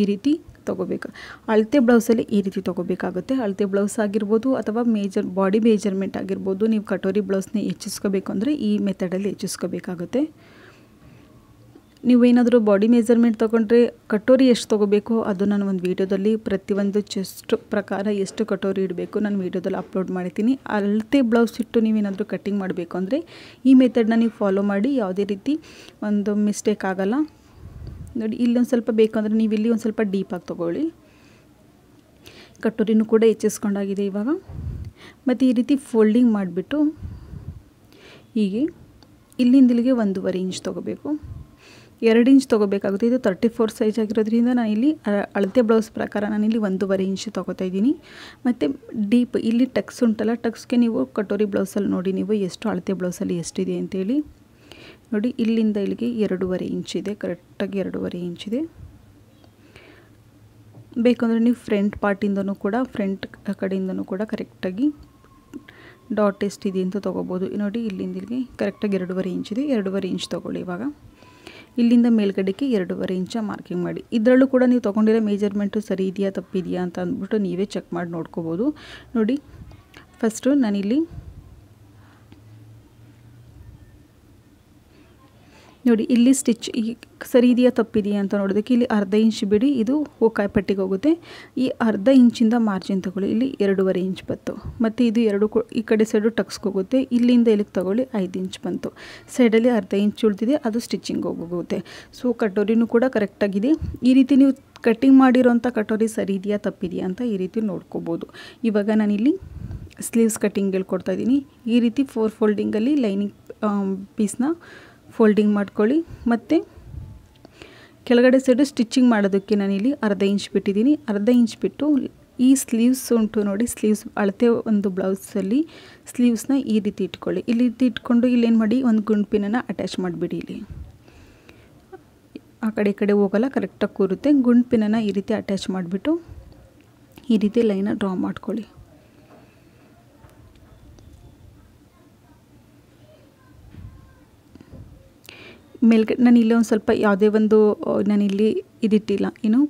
ಈ ರೀತಿ ತೊಗೋಬೇಕು. ಅಳತೆ ಬ್ಲೌಸಲ್ಲಿ ಈ ರೀತಿ ತೊಗೋಬೇಕಾಗುತ್ತೆ. ಅಳತೆ ಬ್ಲೌಸ್ ಆಗಿರ್ಬೋದು ಅಥವಾ ಬಾಡಿ ಮೇಜರ್ಮೆಂಟ್ ಆಗಿರ್ಬೋದು. ನೀವು ಕಟೋರಿ ಬ್ಲೌಸ್ನ ಹೆಚ್ಚಿಸ್ಕೋಬೇಕು ಅಂದರೆ ಈ ಮೆಥಡಲ್ಲಿ ಹೆಚ್ಚಿಸ್ಕೋಬೇಕಾಗುತ್ತೆ. ನೀವೇನಾದರೂ ಬಾಡಿ ಮೆಜರ್ಮೆಂಟ್ ತೊಗೊಂಡ್ರೆ ಕಟೋರಿ ಎಷ್ಟು ತೊಗೋಬೇಕು ಅದು ನಾನು ಒಂದು ವೀಡಿಯೋದಲ್ಲಿ ಪ್ರತಿಯೊಂದು ಚೆಸ್ಟ್ ಪ್ರಕಾರ ಎಷ್ಟು ಕಟೋರಿ ಇಡಬೇಕು ನಾನು ವೀಡಿಯೋದಲ್ಲಿ ಅಪ್ಲೋಡ್ ಮಾಡ್ತೀನಿ. ಅಳತೆ ಬ್ಲೌಸ್ ಇಟ್ಟು ನೀವೇನಾದರೂ ಕಟ್ಟಿಂಗ್ ಮಾಡಬೇಕು ಅಂದರೆ ಈ ಮೆಥಡ್ನ ನೀವು ಫಾಲೋ ಮಾಡಿ, ಯಾವುದೇ ರೀತಿ ಒಂದು ಮಿಸ್ಟೇಕ್ ಆಗೋಲ್ಲ. ನೋಡಿ ಇಲ್ಲೊಂದು ಸ್ವಲ್ಪ ಬೇಕಂದರೆ ನೀವು ಇಲ್ಲಿ ಒಂದು ಸ್ವಲ್ಪ ಡೀಪಾಗಿ ತೊಗೊಳ್ಳಿ. ಕಟೋರಿನೂ ಕೂಡ ಹೆಚ್ಚಿಸ್ಕೊಂಡಾಗಿದೆ ಇವಾಗ. ಮತ್ತು ಈ ರೀತಿ ಫೋಲ್ಡಿಂಗ್ ಮಾಡಿಬಿಟ್ಟು ಹೀಗೆ ಇಲ್ಲಿಂದ ಇಲ್ಲಿಗೆ 1.5 ಇಂಚ್ ತೊಗೋಬೇಕು. 2 ಇಂಚ್ ತೊಗೋಬೇಕಾಗುತ್ತೆ. ಇದು 34 ಸೈಜ್ ಆಗಿರೋದ್ರಿಂದ ನಾನಿಲ್ಲಿ ಅಳತೆ ಬ್ಲೌಸ್ ಪ್ರಕಾರ ನಾನಿಲ್ಲಿ 1.5 ಇಂಚ್ ತೊಗೋತಾ ಇದ್ದೀನಿ. ಮತ್ತು ಡೀಪ್ ಇಲ್ಲಿ ಟಕ್ಸ್ ಉಂಟಲ್ಲ, ಟಕ್ಸ್ಗೆ ನೀವು ಕಟೋರಿ ಬ್ಲೌಸಲ್ಲಿ ನೋಡಿ ನೀವು ಎಷ್ಟು ಅಳತೆ ಬ್ಲೌಸಲ್ಲಿ ಎಷ್ಟಿದೆ ಅಂತೇಳಿ ನೋಡಿ. ಇಲ್ಲಿಂದ ಇಲ್ಲಿಗೆ 2.5 ಇಂಚಿದೆ, ಕರೆಕ್ಟಾಗಿ 2.5 ಇಂಚಿದೆ. ಬೇಕಂದರೆ ನೀವು ಫ್ರಂಟ್ ಪಾರ್ಟಿಂದನೂ ಕೂಡ ಫ್ರಂಟ್ ಕಡೆಯಿಂದನೂ ಕೂಡ ಕರೆಕ್ಟಾಗಿ ಡಾಟ್ ಎಷ್ಟಿದೆ ಅಂತ ತೊಗೋಬೋದು. ನೋಡಿ ಇಲ್ಲಿಂದ ಇಲ್ಲಿಗೆ ಕರೆಕ್ಟಾಗಿ 2.5 ಇಂಚಿದೆ. 2.5 ಇಂಚ್ ತೊಗೊಳ್ಳಿ. ಇವಾಗ ಇಲ್ಲಿಂದ ಮೇಲ್ಗಡೆಗೆ 2.5 ಇಂಚ ಮಾರ್ಕಿಂಗ್ ಮಾಡಿ. ಇದರಲ್ಲೂ ಕೂಡ ನೀವು ತೊಗೊಂಡಿರೋ ಮೇಜರ್ಮೆಂಟು ಸರಿ ಇದೆಯಾ ತಪ್ಪಿದೆಯಾ ಅಂತ ಅಂದ್ಬಿಟ್ಟು ನೀವೇ ಚೆಕ್ ಮಾಡಿ ನೋಡ್ಕೋಬೋದು. ನೋಡಿ ಫಸ್ಟು ನಾನಿಲ್ಲಿ ನೋಡಿ ಇಲ್ಲಿ ಸ್ಟಿಚ್ ಸರಿ ಇದೆಯಾ ತಪ್ಪಿದೆಯಾ ಅಂತ ನೋಡೋದಕ್ಕೆ ಇಲ್ಲಿ 1/2 ಇಂಚ್ ಬಿಡಿ, ಇದು ಹೋಕಾಯಿ ಪಟ್ಟಿಗೆ ಹೋಗುತ್ತೆ. ಈ 1/2 ಇಂಚಿಂದ ಮಾರ್ಜಿನ್ ತೊಗೊಳ್ಳಿ. ಇಲ್ಲಿ 2.5 ಇಂಚ್ ಬಂತು. ಮತ್ತು ಇದು ಈ ಕಡೆ ಸೈಡು ಟಕ್ಸ್ಕೋಗುತ್ತೆ. ಇಲ್ಲಿಂದ ಇಲ್ಲಿಗೆ ತೊಗೊಳ್ಳಿ 5 ಇಂಚ್ ಬಂತು. ಸೈಡಲ್ಲಿ 1/2 ಇಂಚ್ ಉಳಿದಿದೆ, ಅದು ಸ್ಟಿಚಿಂಗ್ ಹೋಗೋಗುತ್ತೆ. ಸೊ ಕಟೋರಿನೂ ಕೂಡ ಕರೆಕ್ಟಾಗಿದೆ. ಈ ರೀತಿ ನೀವು ಕಟ್ಟಿಂಗ್ ಮಾಡಿರೋಂಥ ಕಟೋರಿ ಸರಿ ಇದೆಯಾ ತಪ್ಪಿದೆಯಾ ಅಂತ ಈ ರೀತಿ ನೋಡ್ಕೋಬೋದು. ಇವಾಗ ನಾನಿಲ್ಲಿ ಸ್ಲೀವ್ಸ್ ಕಟ್ಟಿಂಗ್ ಹೇಳ್ಕೊಡ್ತಾ ಇದ್ದೀನಿ. ಈ ರೀತಿ 4 ಫೋಲ್ಡಿಂಗಲ್ಲಿ ಲೈನಿಂಗ್ ಪೀಸ್ನ ಫೋಲ್ಡಿಂಗ್ ಮಾಡ್ಕೊಳ್ಳಿ. ಮತ್ತು ಕೆಳಗಡೆ ಸೈಡು ಸ್ಟಿಚಿಂಗ್ ಮಾಡೋದಕ್ಕೆ ನಾನಿಲ್ಲಿ 1/2 ಇಂಚ್ ಬಿಟ್ಟಿದ್ದೀನಿ. 1/2 ಇಂಚ್ ಬಿಟ್ಟು ಈ ಸ್ಲೀವ್ಸ್ ಉಂಟು ನೋಡಿ, ಸ್ಲೀವ್ಸ್ ಅಳತೆ ಒಂದು ಬ್ಲೌಸಲ್ಲಿ ಸ್ಲೀವ್ಸ್ನ ಈ ರೀತಿ ಇಟ್ಕೊಳ್ಳಿ. ಈ ರೀತಿ ಇಟ್ಕೊಂಡು ಇಲ್ಲೇನು ಮಾಡಿ ಒಂದು ಗುಂಡ್ಪಿನನ್ನು ಅಟ್ಯಾಚ್ ಮಾಡಿಬಿಡಿ. ಇಲ್ಲಿ ಆ ಕಡೆ ಈ ಕಡೆ ಹೋಗಲ್ಲ, ಕರೆಕ್ಟಾಗಿ ಕೂರುತ್ತೆ. ಗುಂಡ್ಪಿನನ್ನು ಈ ರೀತಿ ಅಟ್ಯಾಚ್ ಮಾಡಿಬಿಟ್ಟು ಈ ರೀತಿ ಲೈನ ಡ್ರಾ ಮಾಡ್ಕೊಳ್ಳಿ. ಮೇಲ್ಗಡೆ ನಾನು ಇಲ್ಲೇ ಒಂದು ಸ್ವಲ್ಪ ಯಾವುದೇ ಒಂದು ನಾನಿಲ್ಲಿ ಇದಿಟ್ಟಿಲ್ಲ, ಏನು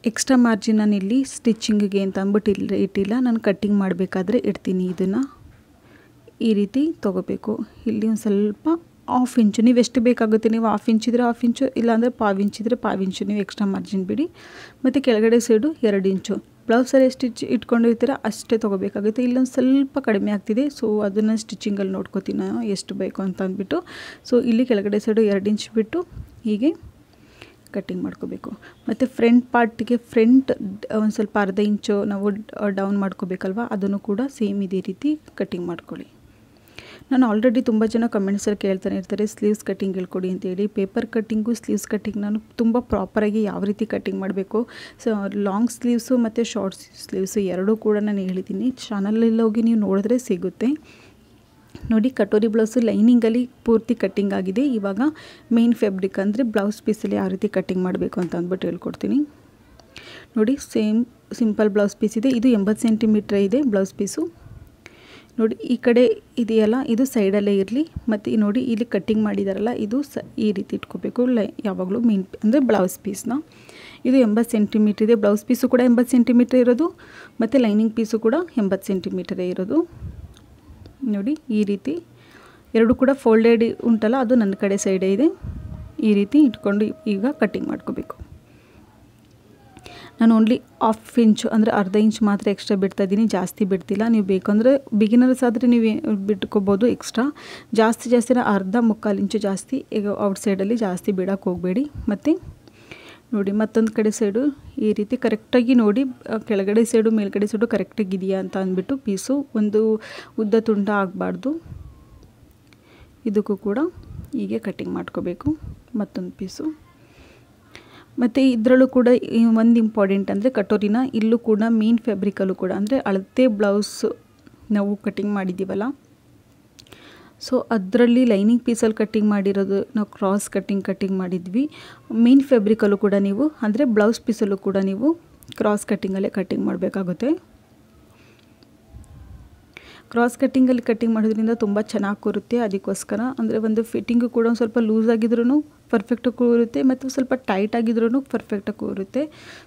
ಎಕ್ಸ್ಟ್ರಾ ಮಾರ್ಜಿನ್ ನಾನು ಇಲ್ಲಿ ಸ್ಟಿಚಿಂಗಿಗೆ ಅಂತ ಅಂದ್ಬಿಟ್ಟು ಇಲ್ಲಿ ಇಟ್ಟಿಲ್ಲ, ನಾನು ಕಟ್ಟಿಂಗ್ ಮಾಡಬೇಕಾದ್ರೆ ಇಡ್ತೀನಿ. ಇದನ್ನು ಈ ರೀತಿ ತೊಗೋಬೇಕು. ಇಲ್ಲಿ ಒಂದು ಸ್ವಲ್ಪ ಹಾಫ್ ಇಂಚು, ನೀವು ಎಷ್ಟು ಬೇಕಾಗುತ್ತೆ, ನೀವು ಹಾಫ್ ಇಂಚ್ ಇದ್ದರೆ ಹಾಫ್ ಇಂಚು, ಇಲ್ಲಾಂದರೆ ಪಾವು ಇಂಚ್ ಇದ್ದರೆ ಪಾವು ಇಂಚು ನೀವು ಎಕ್ಸ್ಟ್ರಾ ಮಾರ್ಜಿನ್ ಬಿಡಿ. ಮತ್ತು ಕೆಳಗಡೆ ಸೈಡು 2 ಇಂಚು. ಬ್ಲೌಸಲ್ಲಿ ಎಷ್ಟು ಇಟ್ಕೊಂಡಿರ್ತೀರ ಅಷ್ಟೇ ತೊಗೋಬೇಕಾಗುತ್ತೆ. ಇಲ್ಲೊಂದು ಸ್ವಲ್ಪ ಕಡಿಮೆ ಆಗ್ತಿದೆ, ಸೊ ಅದನ್ನು ಸ್ಟಿಚಿಂಗಲ್ಲಿ ನೋಡ್ಕೋತೀನಿ ನಾನು ಎಷ್ಟು ಬೇಕು ಅಂತ ಅಂದ್ಬಿಟ್ಟು. ಸೊ ಇಲ್ಲಿ ಕೆಳಗಡೆ ಸೈಡು 2 ಇಂಚ್ ಬಿಟ್ಟು ಹೀಗೆ ಕಟ್ಟಿಂಗ್ ಮಾಡ್ಕೋಬೇಕು. ಮತ್ತು ಫ್ರಂಟ್ ಪಾರ್ಟಿಗೆ ಒಂದು ಸ್ವಲ್ಪ ಅರ್ಧ ಇಂಚು ನಾವು ಡೌನ್ ಮಾಡ್ಕೋಬೇಕಲ್ವ, ಅದನ್ನು ಕೂಡ ಸೇಮ್ ಇದೇ ರೀತಿ ಕಟ್ಟಿಂಗ್ ಮಾಡ್ಕೊಳ್ಳಿ. ನಾನು ಆಲ್ರೆಡಿ ತುಂಬ ಜನ ಕಮೆಂಟ್ಸಲ್ಲಿ ಕೇಳ್ತಾನೆ ಇರ್ತಾರೆ ಸ್ಲೀವ್ಸ್ ಕಟ್ಟಿಂಗ್ ಹೇಳ್ಕೊಡಿ ಅಂತೇಳಿ. ಪೇಪರ್ ಕಟ್ಟಿಂಗು ಸ್ಲೀವ್ಸ್ ಕಟ್ಟಿಂಗ್ ನಾನು ತುಂಬ ಪ್ರಾಪರಾಗಿ ಯಾವ ರೀತಿ ಕಟ್ಟಿಂಗ್ ಮಾಡಬೇಕು, ಸೊ ಲಾಂಗ್ ಸ್ಲೀವ್ಸು ಮತ್ತು ಶಾರ್ಟ್ ಸ್ಲೀವ್ಸು ಎರಡೂ ಕೂಡ ನಾನು ಹೇಳಿದ್ದೀನಿ. ಚಾನಲಲ್ಲಿ ಹೋಗಿ ನೀವು ನೋಡಿದ್ರೆ ಸಿಗುತ್ತೆ. ನೋಡಿ, ಕಟೋರಿ ಬ್ಲೌಸು ಲೈನಿಂಗಲ್ಲಿ ಪೂರ್ತಿ ಕಟ್ಟಿಂಗ್ ಆಗಿದೆ. ಇವಾಗ ಮೇನ್ ಫ್ಯಾಬ್ರಿಕ್ ಅಂದರೆ ಬ್ಲೌಸ್ ಪೀಸಲ್ಲಿ ಯಾವ ರೀತಿ ಕಟ್ಟಿಂಗ್ ಮಾಡಬೇಕು ಅಂತ ಅಂದ್ಬಿಟ್ಟು ಹೇಳ್ಕೊಡ್ತೀನಿ. ನೋಡಿ, ಸಿಂಪಲ್ ಬ್ಲೌಸ್ ಪೀಸ್ ಇದೆ. ಇದು 80 ಸೆಂಟಿಮೀಟ್ರ್ ಇದೆ ಬ್ಲೌಸ್ ಪೀಸು. ನೋಡಿ, ಈ ಕಡೆ ಇದೆಯಲ್ಲ ಇದು ಸೈಡಲ್ಲೇ ಇರಲಿ. ಮತ್ತು ನೋಡಿ ಇಲ್ಲಿ ಕಟ್ಟಿಂಗ್ ಮಾಡಿದಾರಲ್ಲ ಇದು ಈ ರೀತಿ ಇಟ್ಕೋಬೇಕು ಯಾವಾಗಲೂ ಮೇನ್ ಅಂದರೆ ಬ್ಲೌಸ್ ಪೀಸ್ನ. ಇದು 80 ಸೆಂಟಿಮೀಟ್ರ್ ಇದೆ. ಬ್ಲೌಸ್ ಪೀಸು ಕೂಡ 80 ಸೆಂಟಿಮೀಟ್ರ್ ಇರೋದು, ಮತ್ತು ಲೈನಿಂಗ್ ಪೀಸು ಕೂಡ 80 ಸೆಂಟಿಮೀಟ್ರೇ ಇರೋದು. ನೋಡಿ, ಈ ರೀತಿ ಎರಡು ಕೂಡ ಫೋಲ್ಡೆಡ್ ಉಂಟಲ್ಲ, ಅದು ನನ್ನ ಕಡೆ ಸೈಡೇ ಇದೆ. ಈ ರೀತಿ ಇಟ್ಕೊಂಡು ಈಗ ಕಟ್ಟಿಂಗ್ ಮಾಡ್ಕೋಬೇಕು. ನಾನು ಓನ್ಲಿ ಹಾಫ್ ಇಂಚು ಅಂದರೆ ಅರ್ಧ ಇಂಚ್ ಮಾತ್ರ ಎಕ್ಸ್ಟ್ರಾ ಬಿಡ್ತಾಯಿದ್ದೀನಿ, ಜಾಸ್ತಿ ಬಿಡ್ತಿಲ್ಲ. ನೀವು ಬೇಕಂದರೆ ಬಿಗಿನರ್ಸ್ ಆದರೆ ನೀವು ಬಿಟ್ಕೋಬೋದು ಎಕ್ಸ್ಟ್ರಾ. ಜಾಸ್ತಿ ಅರ್ಧ ಮುಕ್ಕಾಲು ಇಂಚು ಜಾಸ್ತಿ ಈಗ ಔಟ್ಸೈಡಲ್ಲಿ ಜಾಸ್ತಿ ಬಿಡೋಕ್ಕೆ ಹೋಗಬೇಡಿ. ಮತ್ತು ನೋಡಿ, ಮತ್ತೊಂದು ಕಡೆ ಸೈಡು ಈ ರೀತಿ ಕರೆಕ್ಟಾಗಿ ನೋಡಿ, ಕೆಳಗಡೆ ಸೈಡು ಮೇಲ್ಗಡೆ ಸೈಡು ಕರೆಕ್ಟಾಗಿ ಇದೆಯಾ ಅಂತ ಅಂದ್ಬಿಟ್ಟು ಪೀಸು ಒಂದು ಉದ್ದ ತುಂಡ ಆಗಬಾರ್ದು. ಇದಕ್ಕೂ ಕೂಡ ಹೀಗೆ ಕಟ್ಟಿಂಗ್ ಮಾಡ್ಕೋಬೇಕು ಮತ್ತೊಂದು ಪೀಸು. ಮತ್ತು ಇದರಲ್ಲೂ ಕೂಡ ಒಂದು ಇಂಪಾರ್ಟೆಂಟ್ ಅಂದರೆ ಕಟೋರಿನ ಇಲ್ಲೂ ಕೂಡ ಮೇನ್ ಫ್ಯಾಬ್ರಿಕಲ್ಲೂ ಕೂಡ ಅಂದರೆ ಅಳತೆ ಬ್ಲೌಸ್ ನಾವು ಕಟ್ಟಿಂಗ್ ಮಾಡಿದ್ದೀವಲ್ಲ, ಸೊ ಅದರಲ್ಲಿ ಲೈನಿಂಗ್ ಪೀಸಲ್ಲಿ ಕಟ್ಟಿಂಗ್ ಮಾಡಿರೋದು ನಾವು ಕ್ರಾಸ್ ಕಟ್ಟಿಂಗ್ ಮಾಡಿದ್ವಿ. ಮೇನ್ ಫ್ಯಾಬ್ರಿಕಲ್ಲೂ ಕೂಡ ನೀವು ಅಂದರೆ ಬ್ಲೌಸ್ ಪೀಸಲ್ಲೂ ಕೂಡ ನೀವು ಕ್ರಾಸ್ ಕಟ್ಟಿಂಗಲ್ಲೇ ಕಟ್ಟಿಂಗ್ ಮಾಡಬೇಕಾಗುತ್ತೆ. ಕ್ರಾಸ್ ಕಟ್ಟಿಂಗಲ್ಲಿ ಕಟ್ಟಿಂಗ್ ಮಾಡೋದ್ರಿಂದ ತುಂಬ ಚೆನ್ನಾಗಿ ಕೂರುತ್ತೆ. ಅದಕ್ಕೋಸ್ಕರ ಅಂದರೆ ಒಂದು ಫಿಟ್ಟಿಂಗು ಕೂಡ ಒಂದು ಸ್ವಲ್ಪ ಲೂಸ್ ಆಗಿದ್ರೂ ಪರ್ಫೆಕ್ಟಾಗಿ ಕೂರುತ್ತೆ, ಮತ್ತು ಸ್ವಲ್ಪ ಟೈಟ್ ಆಗಿದ್ರೂ ಪರ್ಫೆಕ್ಟಾಗಿ ಕೂರುತ್ತೆ.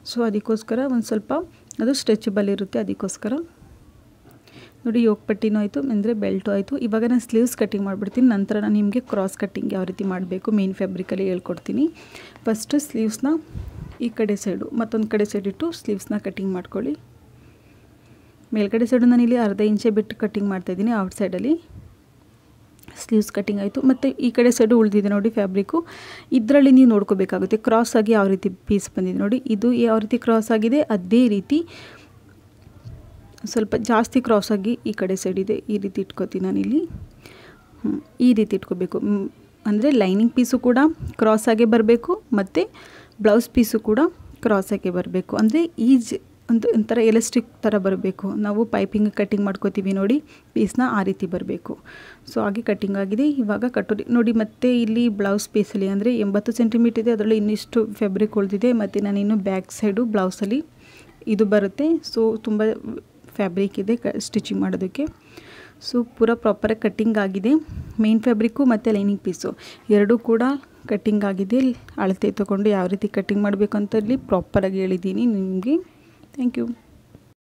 ಸೊ ಅದಕ್ಕೋಸ್ಕರ ಒಂದು ಸ್ವಲ್ಪ ಅದು ಸ್ಟ್ರೆಚಬಲ್ ಇರುತ್ತೆ. ಅದಕ್ಕೋಸ್ಕರ ನೋಡಿ, ಯೋಕ್ ಪಟ್ಟಿನೂ ಆಯಿತು ಅಂದರೆ ಬೆಲ್ಟು ಆಯಿತು. ಇವಾಗ ನಾನು ಸ್ಲೀವ್ಸ್ ಕಟ್ಟಿಂಗ್ ಮಾಡಿಬಿಡ್ತೀನಿ. ನಂತರ ನಾನು ನಿಮಗೆ ಕ್ರಾಸ್ ಕಟ್ಟಿಂಗ್ ಯಾವ ರೀತಿ ಮಾಡಬೇಕು ಮೇನ್ ಫ್ಯಾಬ್ರಿಕಲ್ಲಿ ಹೇಳ್ಕೊಡ್ತೀನಿ. ಫಸ್ಟು ಸ್ಲೀವ್ಸ್ನ ಈ ಕಡೆ ಸೈಡು ಮತ್ತೊಂದು ಕಡೆ ಸೈಡ್ ಇಟ್ಟು ಸ್ಲೀವ್ಸ್ನ ಕಟ್ಟಿಂಗ್ ಮಾಡ್ಕೊಳ್ಳಿ. ಮೇಲ್ಗಡೆ ಸೈಡು ನಾನು ಇಲ್ಲಿ ಅರ್ಧ ಇಂಚೆ ಬಿಟ್ಟು ಕಟ್ಟಿಂಗ್ ಮಾಡ್ತಾಯಿದ್ದೀನಿ ಔಟ್ ಸೈಡಲ್ಲಿ. ಸ್ಲೀವ್ಸ್ ಕಟ್ಟಿಂಗ್ ಆಯಿತು. ಮತ್ತು ಈ ಕಡೆ ಸೈಡು ಉಳಿದಿದೆ ನೋಡಿ ಫ್ಯಾಬ್ರಿಕ್ಕು, ಇದರಲ್ಲಿ ನೀವು ನೋಡ್ಕೋಬೇಕಾಗುತ್ತೆ ಕ್ರಾಸ್ ಆಗಿ ಯಾವ ರೀತಿ ಪೀಸ್ ಬಂದಿದೆ. ನೋಡಿ, ಇದು ಯಾವ ರೀತಿ ಕ್ರಾಸ್ ಆಗಿದೆ ಅದೇ ರೀತಿ ಸ್ವಲ್ಪ ಜಾಸ್ತಿ ಕ್ರಾಸ್ ಆಗಿ ಈ ಕಡೆ ಸೈಡ್ ಇದೆ. ಈ ರೀತಿ ಇಟ್ಕೋತೀನಿ ನಾನಿಲ್ಲಿ. ಈ ರೀತಿ ಇಟ್ಕೋಬೇಕು. ಅಂದರೆ ಲೈನಿಂಗ್ ಪೀಸು ಕೂಡ ಕ್ರಾಸ್ ಆಗೇ ಬರಬೇಕು, ಮತ್ತು ಬ್ಲೌಸ್ ಪೀಸು ಕೂಡ ಕ್ರಾಸ್ ಆಗೇ ಬರಬೇಕು. ಅಂದರೆ ಒಂಥರ ಎಲಾಸ್ಟಿಕ್ ಥರ ಬರಬೇಕು. ನಾವು ಪೈಪಿಂಗ್ ಕಟ್ಟಿಂಗ್ ಮಾಡ್ಕೋತೀವಿ ನೋಡಿ ಪೀಸ್ನ, ಆ ರೀತಿ ಬರಬೇಕು. ಸೊ ಹಾಗೆ ಕಟ್ಟಿಂಗ್ ಆಗಿದೆ. ಇವಾಗ ಕಟೋರಿ ನೋಡಿ, ಮತ್ತು ಇಲ್ಲಿ ಬ್ಲೌಸ್ ಪೀಸಲ್ಲಿ ಅಂದರೆ 80 ಸೆಂಟಿಮೀಟರ್ ಇದೆ, ಅದರಲ್ಲಿ ಇನ್ನಿಷ್ಟು ಫ್ಯಾಬ್ರಿಕ್ ಉಳಿದಿದೆ. ಮತ್ತು ನಾನು ಇನ್ನು ಬ್ಯಾಕ್ ಸೈಡು ಬ್ಲೌಸಲ್ಲಿ ಇದು ಬರುತ್ತೆ. ಸೊ ತುಂಬ ಫ್ಯಾಬ್ರಿಕ್ ಇದೆ ಸ್ಟಿಚಿಂಗ್ ಮಾಡೋದಕ್ಕೆ. ಸೊ ಪೂರ ಪ್ರಾಪರಾಗಿ ಕಟ್ಟಿಂಗ್ ಆಗಿದೆ. ಮೇನ್ ಫ್ಯಾಬ್ರಿಕ್ಕು ಮತ್ತು ಲೈನಿಂಗ್ ಪೀಸು ಎರಡೂ ಕೂಡ ಕಟ್ಟಿಂಗ್ ಆಗಿದೆ. ಅಳತೆ ತೊಗೊಂಡು ಯಾವ ರೀತಿ ಕಟ್ಟಿಂಗ್ ಮಾಡಬೇಕು ಅಂತ ಇಲ್ಲಿ ಪ್ರಾಪರಾಗಿ ಹೇಳಿದ್ದೀನಿ ನಿಮಗೆ. Thank you.